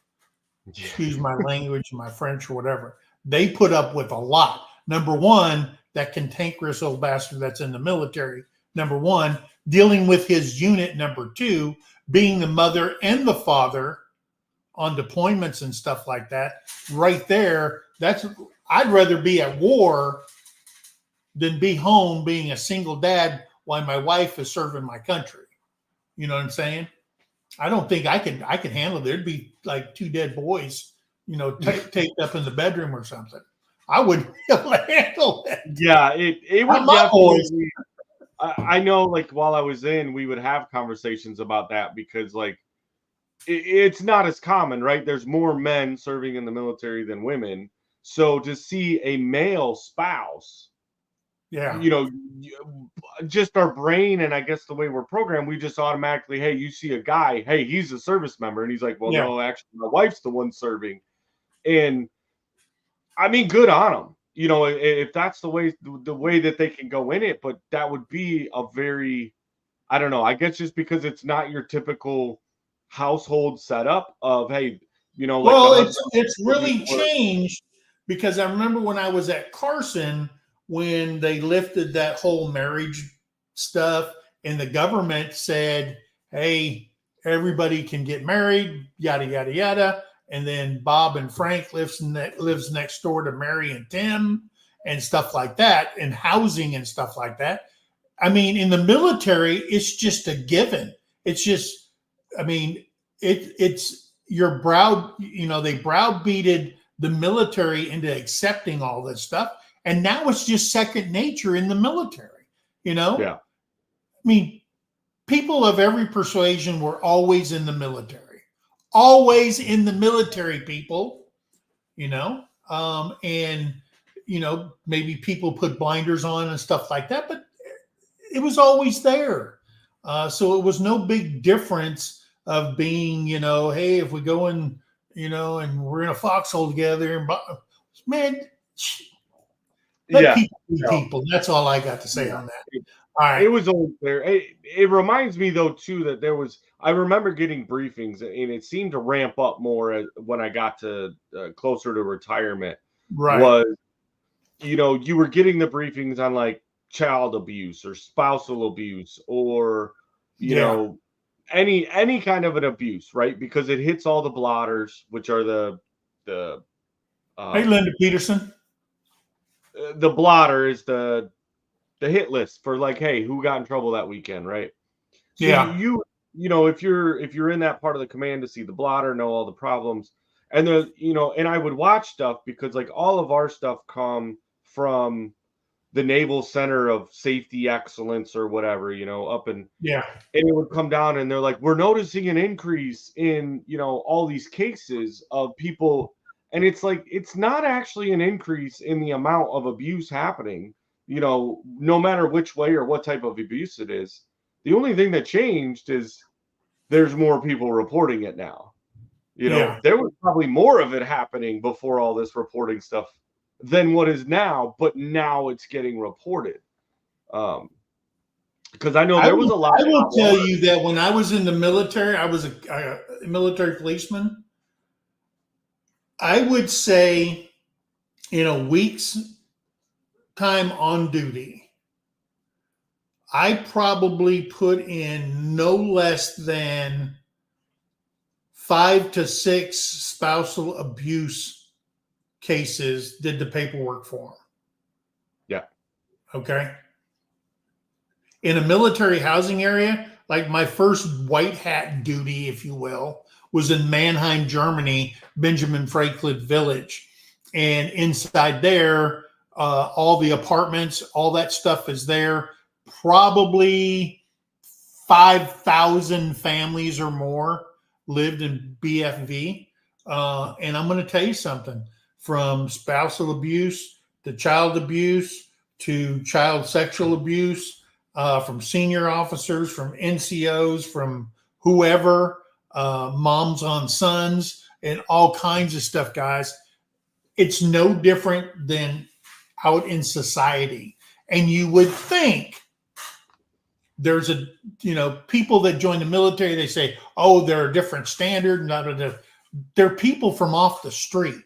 Excuse my language, my French or whatever. They put up with a lot. Number one, that cantankerous old bastard that's in the military. Number one, dealing with his unit. Number two, being the mother and the father on deployments and stuff like that. Right there, I'd rather be at war than be home being a single dad while my wife is serving my country. You know what I'm saying? I don't think I could handle it. There'd be like two dead boys, taped up in the bedroom or something. I wouldn't be able to handle it. Yeah, it would definitely. I know, like while I was in, we would have conversations about that because, like, it's not as common, right? There's more men serving in the military than women. So to see a male spouse, just our brain and I guess the way we're programmed, we just automatically, hey, you see a guy, hey, he's a service member. And he's like, well, no, actually, my wife's the one serving. And I mean, good on them. If that's the way that they can go in it, but that would be a very, I don't know, I guess just because it's not your typical household setup of, hey, it's really changed because I remember when I was at Carson, when they lifted that whole marriage stuff and the government said, hey, everybody can get married, yada, yada, yada. And then Bob and Frank lives next door to Mary and Tim and stuff like that, and housing and stuff like that. I mean, in the military, it's just a given. It's just, I mean, it's your brow, they browbeated the military into accepting all this stuff. And now it's just second nature in the military, Yeah. I mean, people of every persuasion were always in the military. Always in the military, people, and, maybe people put blinders on and stuff like that, but it was always there. So it was no big difference of being, hey, if we go in, and we're in a foxhole together, and man, let people be people. That's all I got to say on that. All right. It was always there. It reminds me though too that I remember getting briefings, and it seemed to ramp up more when I got to closer to retirement. Right. Was you were getting the briefings on like child abuse or spousal abuse or any kind of an abuse, right? Because it hits all the blotters, which are the hey, Linda Peterson. The blotter is the hit list for like, hey, who got in trouble that weekend, right? So if you're in that part of the command to see the blotter, know all the problems, and and I would watch stuff because like all of our stuff come from the Naval Center of Safety Excellence or whatever, up in and it would come down and they're like, we're noticing an increase in all these cases of people, and it's like it's not actually an increase in the amount of abuse happening, no matter which way or what type of abuse it is. The only thing that changed is there's more people reporting it now. There was probably more of it happening before all this reporting stuff than what is now, but now it's getting reported. Because I know there was a lot. I will tell you that when I was in the military, I was a military policeman. I would say in a week's time on duty, I probably put in no less than 5 to 6 spousal abuse cases, did the paperwork for them. Yeah. Okay. In a military housing area, like my first white hat duty, if you will, was in Mannheim, Germany, Benjamin Franklin Village. And inside there, all the apartments, all that stuff is there. Probably 5,000 families or more lived in BFV. And I'm going to tell you something, from spousal abuse to child abuse to child sexual abuse, from senior officers, from NCOs, from whoever, moms on sons, and all kinds of stuff, guys. It's no different than out in society. And you would think there's people that join the military, they say, oh, they're a different standard. They're people from off the street.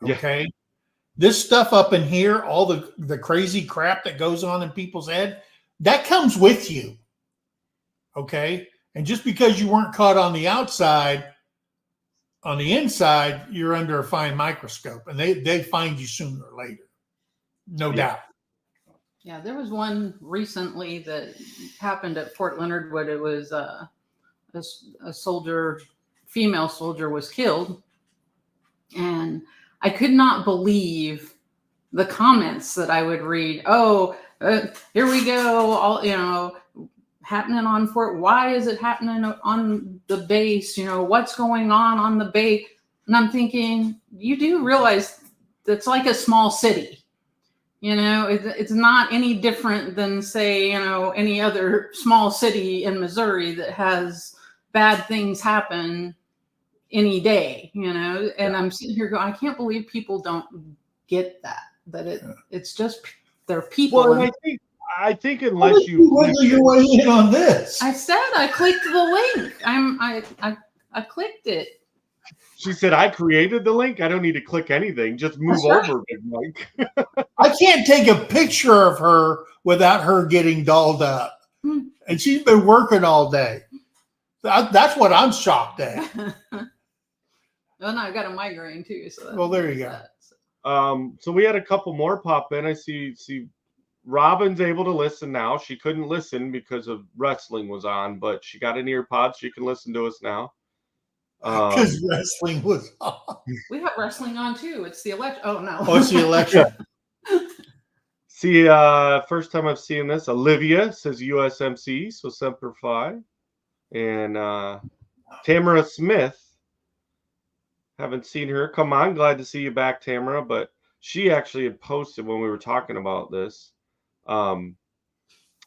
Okay. Yeah. This stuff up in here, all the crazy crap that goes on in people's head, that comes with you. Okay. And just because you weren't caught on the outside, on the inside, you're under a fine microscope, and they find you sooner or later. No doubt. Yeah, there was one recently that happened at Fort Leonard Wood. It was a soldier, female soldier was killed. And I could not believe the comments that I would read. Oh, here we go. All, happening on Fort. Why is it happening on the base? What's going on the base? And I'm thinking, you do realize that's like a small city. It's not any different than, say, any other small city in Missouri that has bad things happen any day, and I'm sitting here going, I can't believe people don't get that it's just they're people. Well, I think unless you wiggle your way in on this. I said I clicked the link. I clicked it. She said, I created the link. I don't need to click anything. Just move over, Big Mike. I can't take a picture of her without her getting dolled up. And she's been working all day. That's what I'm shocked at. Well, no, I got a migraine too. So well, there you go. So we had a couple more pop in. I see Robin's able to listen now. She couldn't listen because of wrestling was on, but she got an ear pod. She can listen to us now. Because wrestling was on. We have wrestling on too. It's the election. Oh no. Oh, it's the election. See, first time I've seen this. Olivia says USMC, so Semper Fi. And Tamara Smith. Haven't seen her. Come on, glad to see you back, Tamara. But she actually had posted when we were talking about this. Um,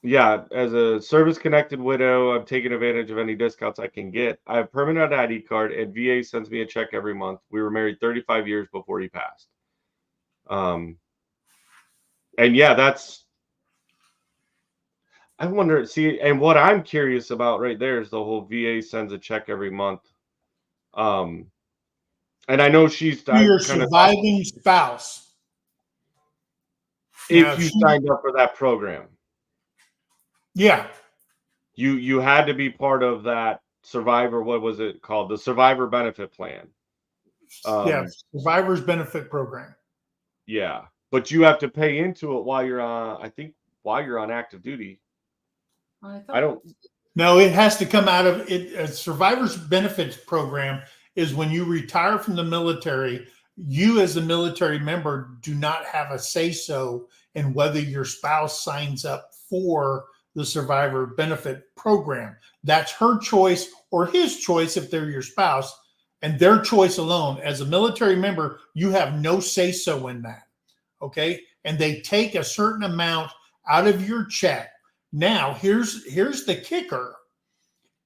yeah, as a service-connected widow, I'm taking advantage of any discounts I can get. I have permanent ID card, and VA sends me a check every month. We were married 35 years before he passed. And yeah, I wonder, see, and what I'm curious about right there is the whole VA sends a check every month. Um, and I know To I your kind of thought surviving spouse. Now, if if you she, signed up for that program, yeah, you had to be part of that survivor, what was it called? The survivor benefit plan. yeah, Um, survivors benefit program. yeah, but you have to pay into it while you're on, I think while you're on active duty. I I thought don't, No, it has to come out of it. A survivors benefits program is when you retire from the military. You, as a military member, do not have a say so in whether your spouse signs up for the survivor benefit program. That's her choice or his choice if they're your spouse, and their choice alone. As a military member, you have no say so in that. Okay, and they take a certain amount out of your check. Now, here's the kicker.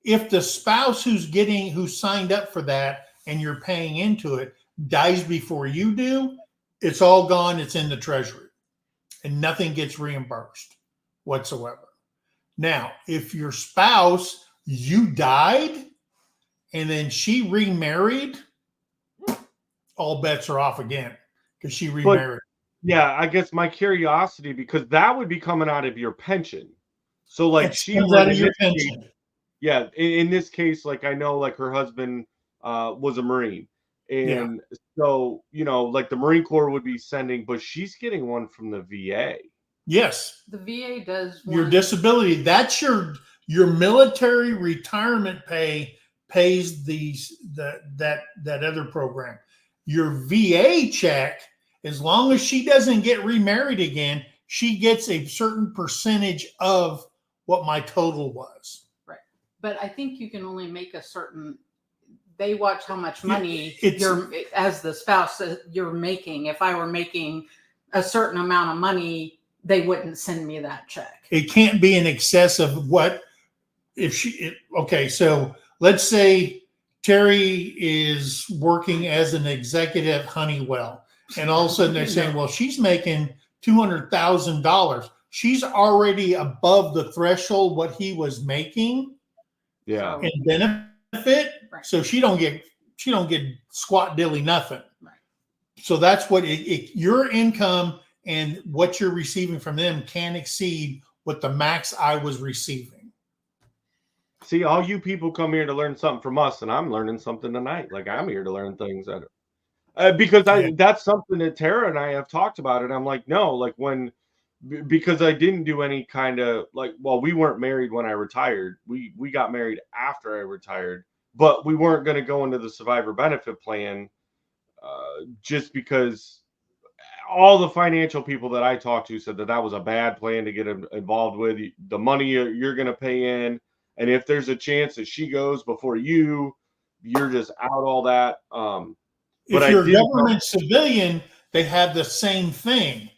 If the spouse who signed up for that and you're paying into it dies before you do, it's all gone, it's in the treasury, and nothing gets reimbursed whatsoever. Now, if your spouse, you died and then she remarried, all bets are off again because she but remarried. yeah, I guess my curiosity, because that would be coming out of your pension. So like It she comes would out of in your this case, pension. yeah, in this case, like I know like her husband was a Marine. Yeah. And so, like the Marine Corps would be sending, but she's getting one from the VA. Yes. the VA does Your one. disability, that's your military retirement pay pays that other program. Your VA check, as long as she doesn't get remarried again, she gets a certain percentage of what my total was. Right. But I think you can only make a certain. They watch how much money It's you're, as the spouse, you're making. If I were making a certain amount of money, they wouldn't send me that check. it can't be in excess of what if okay, so let's say Terry is working as an executive at Honeywell, and all of a sudden they're saying, well, she's making $200,000. She's already above the threshold what he was making Yeah. in benefit, Right. so she don't get squat dilly nothing. Right. So that's what your income and what you're receiving from them can exceed what the max I was receiving. See, all you people come here to learn something from us, and I'm learning something tonight. Like I'm here to learn things that because Yeah. that's something that Tara and I have talked about, and I'm like, no, like because I didn't do any kind of like, well, we weren't married when I retired. We got married after I retired, but we weren't going to go into the survivor benefit plan just because all the financial people that I talked to said that that was a bad plan to get involved with. The money you're going to pay in, and if there's a chance that she goes before you're just out all that. But If I you're a did government civilian, they have the same thing.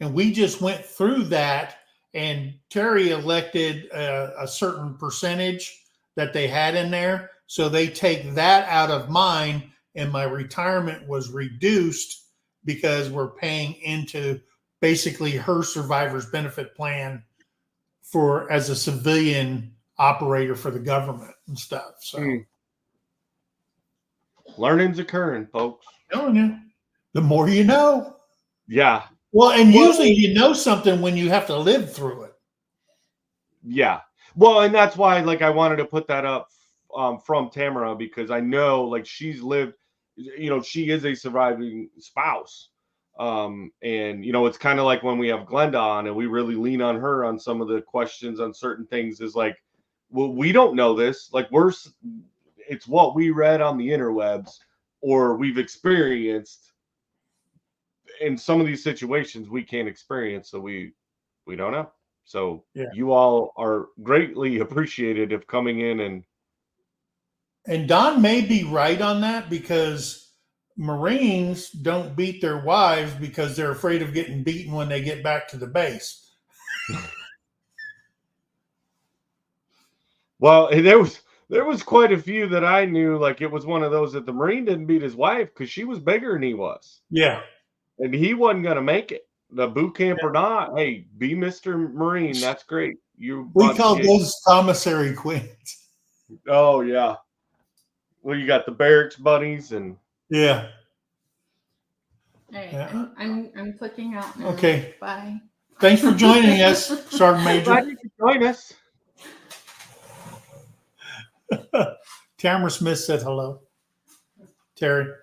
And we just went through that, and Terry elected a certain percentage that they had in there. So they take that out of mine, and my retirement was reduced because we're paying into basically her survivor's benefit plan for as a civilian operator for the government and stuff. So learning's occurring, folks. telling you, the more you know. Yeah. Well, and Well, usually you know something when you have to live through it. yeah. Well, and that's why like I wanted to put that up from Tamara, because I know like she's lived, she is a surviving spouse. And it's kind of like when we have Glenda on and we really lean on her on some of the questions on certain things, is like, well, we don't know this. Like it's what we read on the interwebs or we've experienced. In some of these situations we can't experience, so we don't know. So Yeah. you all are greatly appreciated of coming in. And Don may be right on that because Marines don't beat their wives because they're afraid of getting beaten when they get back to the base. Well, there was quite a few that I knew. Like it was one of those that the Marine didn't beat his wife because she was bigger than he was, Yeah. and he wasn't gonna make it. The boot camp or not, hey, be Mr. Marine. That's great. You We about to call get. those commissary queens. Oh yeah. Well, you got the barracks bunnies and. Yeah. All right, Yeah. I'm clicking out now. Okay. Bye. Thanks for joining us, Sergeant Major. Glad you could join us. Tamara Smith said hello. Terry.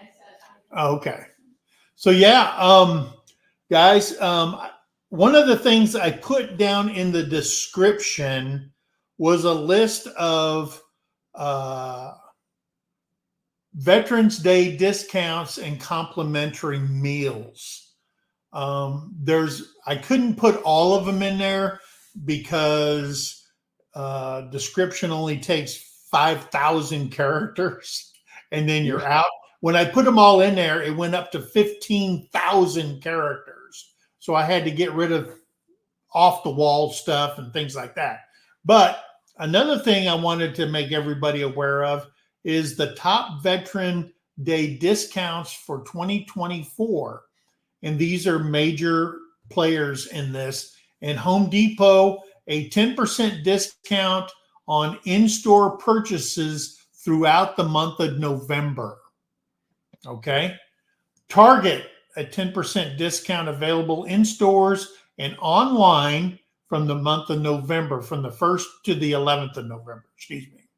I said Oh, okay. So yeah, guys, one of the things I put down in the description was a list of Veterans Day discounts and complimentary meals. I couldn't put all of them in there because description only takes 5,000 characters and then you're out. When I put them all in there, it went up to 15,000 characters. So I had to get rid of off the wall stuff and things like that. But another thing I wanted to make everybody aware of is the top Veteran Day discounts for 2024. And these are major players in this. And Home Depot, a 10% discount on in-store purchases throughout the month of November. Okay. Target, a 10% discount available in stores and online from the month of November, from the 1st to the 11th of November, excuse me.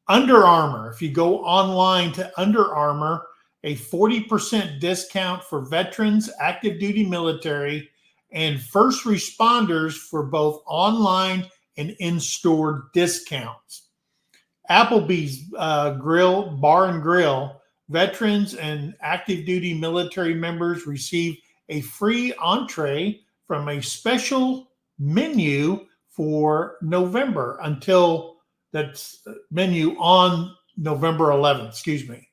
Under Armour, if you go online to Under Armour, a 40% discount for veterans, active duty military, and first responders for both online and in-store discounts. Applebee's Grill, Bar and Grill, veterans and active duty military members receive a free entree from a special menu for November until that's menu on November 11th, excuse me.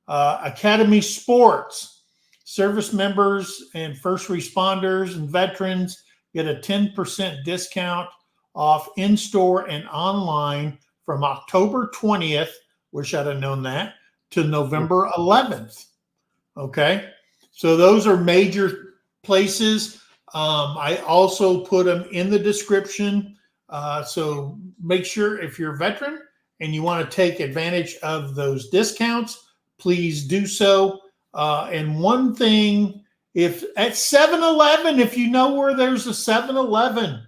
Academy Sports, service members and first responders and veterans get a 10% discount off in-store and online from October 20th, wish I'd have known that, to November 11th. Okay. So those are major places. I also put them in the description. So make sure if you're a veteran and you want to take advantage of those discounts, please do so. And one thing, if at 7-Eleven, if you know where there's a 7-Eleven,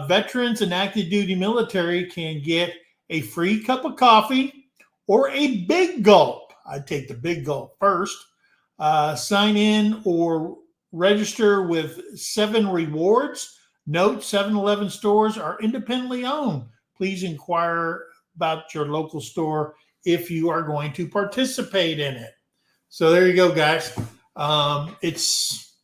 veterans and active duty military can get a free cup of coffee or a big gulp. I'd take the big gulp first. Sign in or register with 7 Rewards. Note 7-Eleven stores are independently owned. Please inquire about your local store if you are going to participate in it. So there you go, guys. It's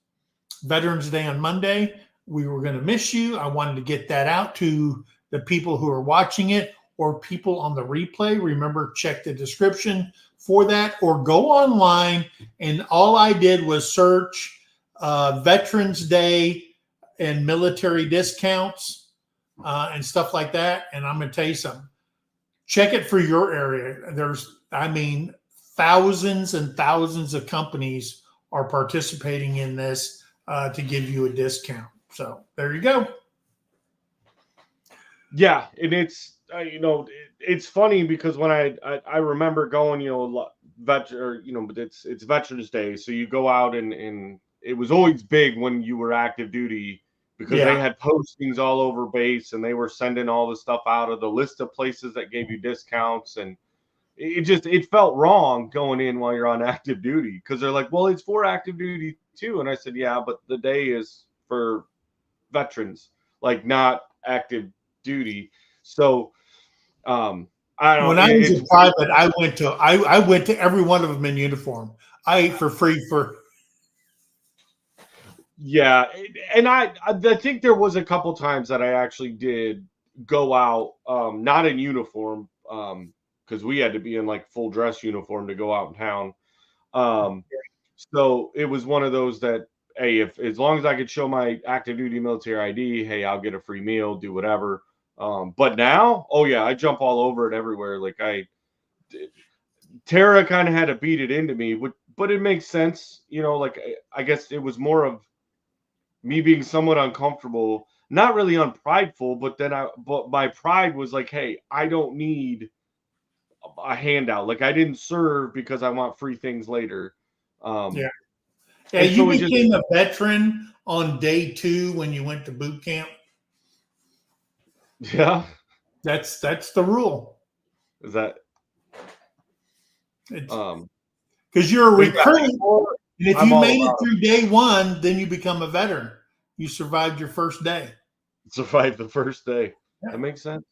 Veterans Day on Monday. We were going to miss you. I wanted to get that out to the people who are watching it or people on the replay. Remember, check the description for that or go online. And all I did was search Veterans Day and military discounts and stuff like that. And I'm going to tell you something. Check it for your area. Thousands and thousands of companies are participating in this to give you a discount. So there you go. Yeah, and it's it's funny because when I remember going, but it's Veterans Day, so you go out and it was always big when you were active duty because they had postings all over base and they were sending all the stuff out of the list of places that gave you discounts, and it felt wrong going in while you're on active duty because they're like, well, it's for active duty too, and I said, yeah, but the day is for veterans, like not active duty. So I don't know. When I was in private, I went to every one of them in uniform. I ate for free for. Yeah, and I think there was a couple times that I actually did go out, not in uniform, because we had to be in like full dress uniform to go out in town. So it was one of those that, hey, if as long as I could show my active duty military ID, hey, I'll get a free meal, do whatever. But now, oh yeah, I jump all over it everywhere. Like Tara kind of had to beat it into me, but it makes sense, like I guess it was more of me being somewhat uncomfortable, not really unprideful, but my pride was like, hey, I don't need a handout. Like I didn't serve because I want free things later. Yeah. Yeah, And you so became a veteran on day 2 when you went to boot camp. Yeah. That's the rule. Is that because you're a recruit, and if I'm you all made it about through day 1, then you become a veteran. You survived your first day. survive the first day. Yeah. That makes sense.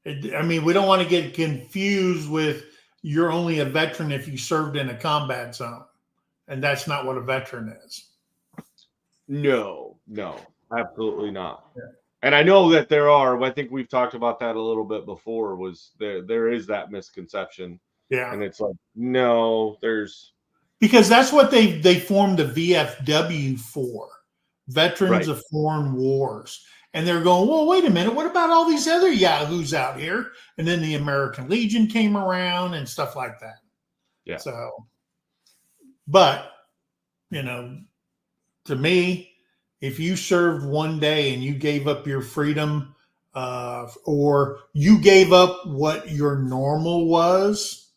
I mean, we don't want to get confused with you're only a veteran if you served in a combat zone, and that's not what a veteran is. No, absolutely not. Yeah. And I know that there are, I think we've talked about that a little bit before, was there is that misconception. Yeah. And it's like, no, there's because that's what they formed the VFW for, Veterans Right. of Foreign Wars. And they're going, well, wait a minute, what about all these other yahoos out here? And then the American Legion came around and stuff like that. Yeah. So, but, to me, if you served one day and you gave up your freedom, or you gave up what your normal was,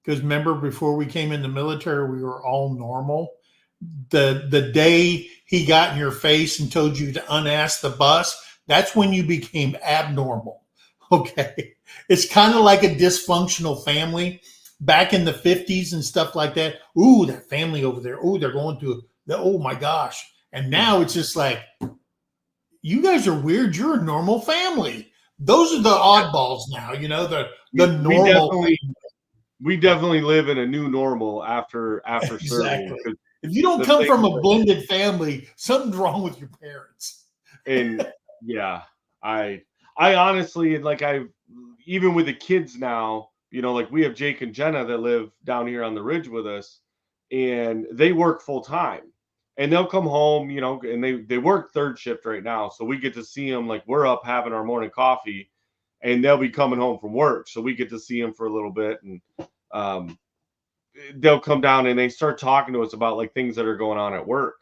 because remember, before we came in the military, we were all normal. The day he got in your face and told you to unask the bus, that's when you became abnormal. Okay. It's kind of like a dysfunctional family back in the 50s and stuff like that. Ooh, that family over there. Ooh, they're going to oh my gosh. And now it's just like, you guys are weird. You're a normal family. Those are the oddballs now, the normal. We definitely live in a new normal after Exactly. serving. If you don't come from a blended family, something's wrong with your parents. And yeah, I honestly, like, even with the kids now, like we have Jake and Jenna that live down here on the ridge with us, and they work full time, and they'll come home, and they work third shift right now. So we get to see them, like we're up having our morning coffee and they'll be coming home from work. So we get to see them for a little bit, and they'll come down and they start talking to us about like things that are going on at work.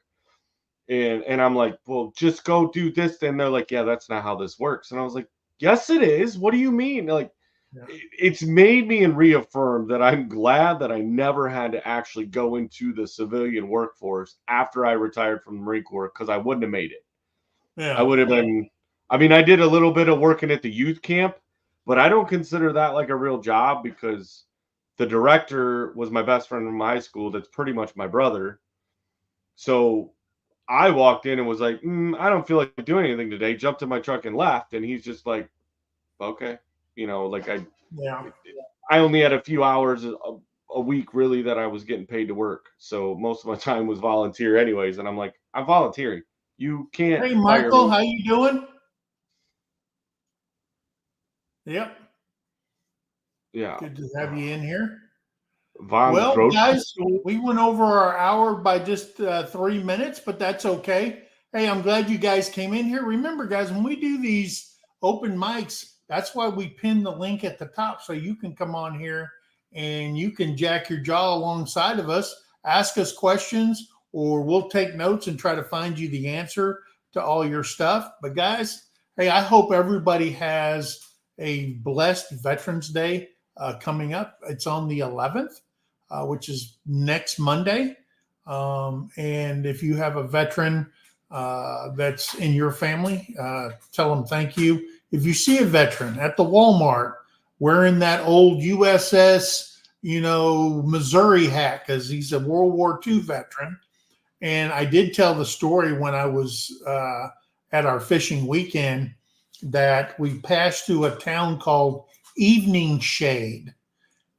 And I'm like, well, just go do this. And they're like, yeah, that's not how this works. And I was like, yes, it is. What do you mean? Like, yeah. It's made me and reaffirmed that I'm glad that I never had to actually go into the civilian workforce after I retired from the Marine Corps, because I wouldn't have made it. Yeah. I would have been, I mean, I did a little bit of working at the youth camp, but I don't consider that like a real job, because the director was my best friend from high school. That's pretty much my brother. So I walked in and was like, I don't feel like doing anything today. Jumped in my truck and left. And he's just like, okay. Like I only had a few hours a week really that I was getting paid to work. So most of my time was volunteer anyways. And I'm like, I'm volunteering. You can't. Hey, Michael, how you doing? Yep. Yeah. Good to have you in here. Well, guys, we went over our hour by just 3 minutes, but that's okay. Hey, I'm glad you guys came in here. Remember, guys, when we do these open mics, that's why we pin the link at the top, so you can come on here and you can jack your jaw alongside of us, ask us questions, or we'll take notes and try to find you the answer to all your stuff. But guys, hey, I hope everybody has a blessed Veterans Day coming up. It's on the 11th, which is next Monday. And if you have a veteran that's in your family, tell them thank you. If you see a veteran at the Walmart wearing that old USS, Missouri hat, because he's a World War II veteran. And I did tell the story when I was at our fishing weekend that we passed through a town called Evening Shade.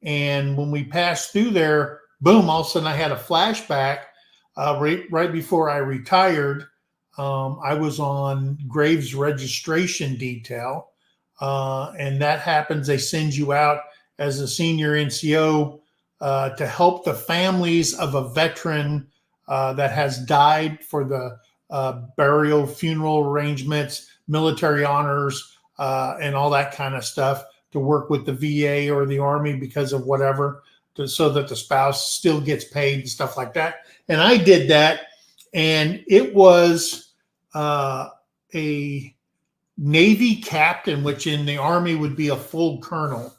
And when we passed through there, boom, all of a sudden I had a flashback. Right before I retired, I was on Graves registration detail. and that happens. They send you out as a senior NCO to help the families of a veteran that has died for the burial, funeral arrangements, military honors, and all that kind of stuff, to work with the VA or the Army because of whatever, so that the spouse still gets paid and stuff like that. And I did that, and it was a Navy captain, which in the Army would be a full colonel.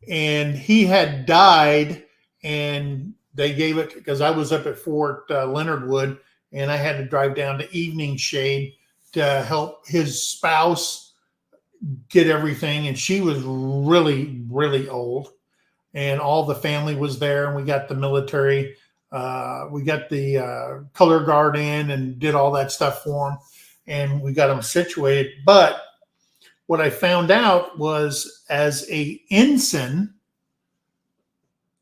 And he had died, and they gave it, because I was up at Fort Leonard Wood, and I had to drive down to Evening Shade to help his spouse get everything. And she was really, really old, and all the family was there, and we got the military, we got the color guard in and did all that stuff for them, and we got them situated. But what I found out was, as a ensign,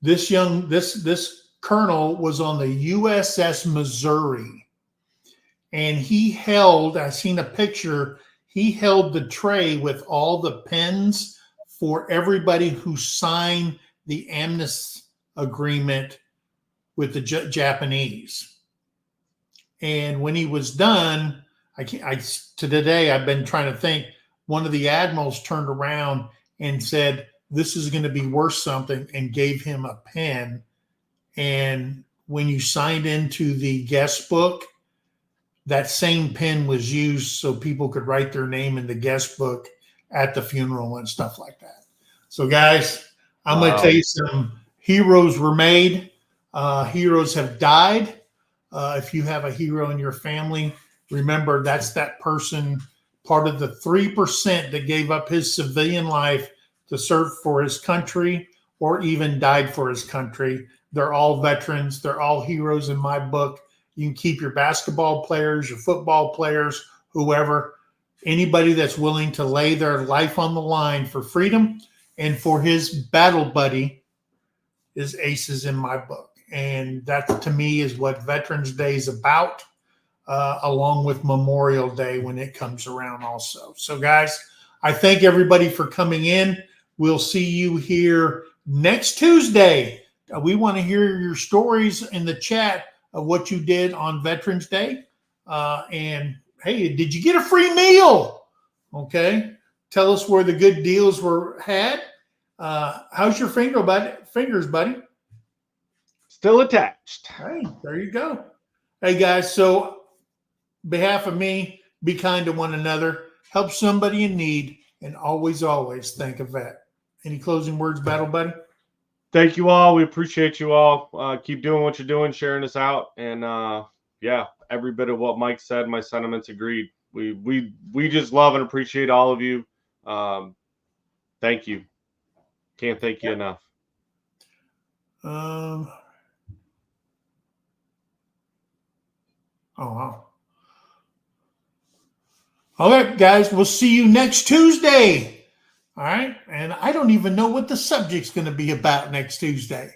this colonel was on the USS Missouri, and he held, I seen a picture, he held the tray with all the pens for everybody who signed the amnesty agreement with the Japanese. And when he was done, to today, I've been trying to think, one of the admirals turned around and said, "This is going to be worth something," and gave him a pen. And when you signed into the guest book, that same pen was used so people could write their name in the guest book at the funeral and stuff like that. So, guys, I'm going to tell you, some heroes were made. Heroes have died. If you have a hero in your family, remember that's that person, part of the 3% that gave up his civilian life to serve for his country, or even died for his country. They're all veterans. They're all heroes in my book. You can keep your basketball players, your football players, whoever, anybody that's willing to lay their life on the line for freedom and for his battle buddy is aces in my book. And that, to me, is what Veterans Day is about, along with Memorial Day when it comes around also. So, guys, I thank everybody for coming in. We'll see you here next Tuesday. We want to hear your stories in the chat of what you did on Veterans Day. And, hey, did you get a free meal? Okay. Tell us where the good deals were had. How's your fingers, buddy? Still attached. Hey, there you go. Hey, guys, so behalf of me, be kind to one another, help somebody in need, and always, always thank a vet. Any closing words, Battle Buddy? Thank you all. We appreciate you all. Keep doing what you're doing, sharing us out. And yeah, every bit of what Mike said, my sentiments agreed. We just love and appreciate all of you. Thank you. Can't thank you enough. Oh, wow. All right, guys, we'll see you next Tuesday. All right. And I don't even know what the subject's going to be about next Tuesday.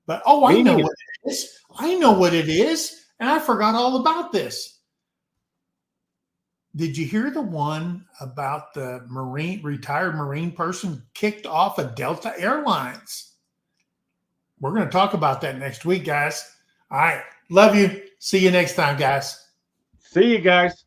But, I know what it is. I know what it is. And I forgot all about this. Did you hear the one about the retired Marine person kicked off of Delta Airlines? We're going to talk about that next week, guys. All right. Love you. See you next time, guys. See you guys.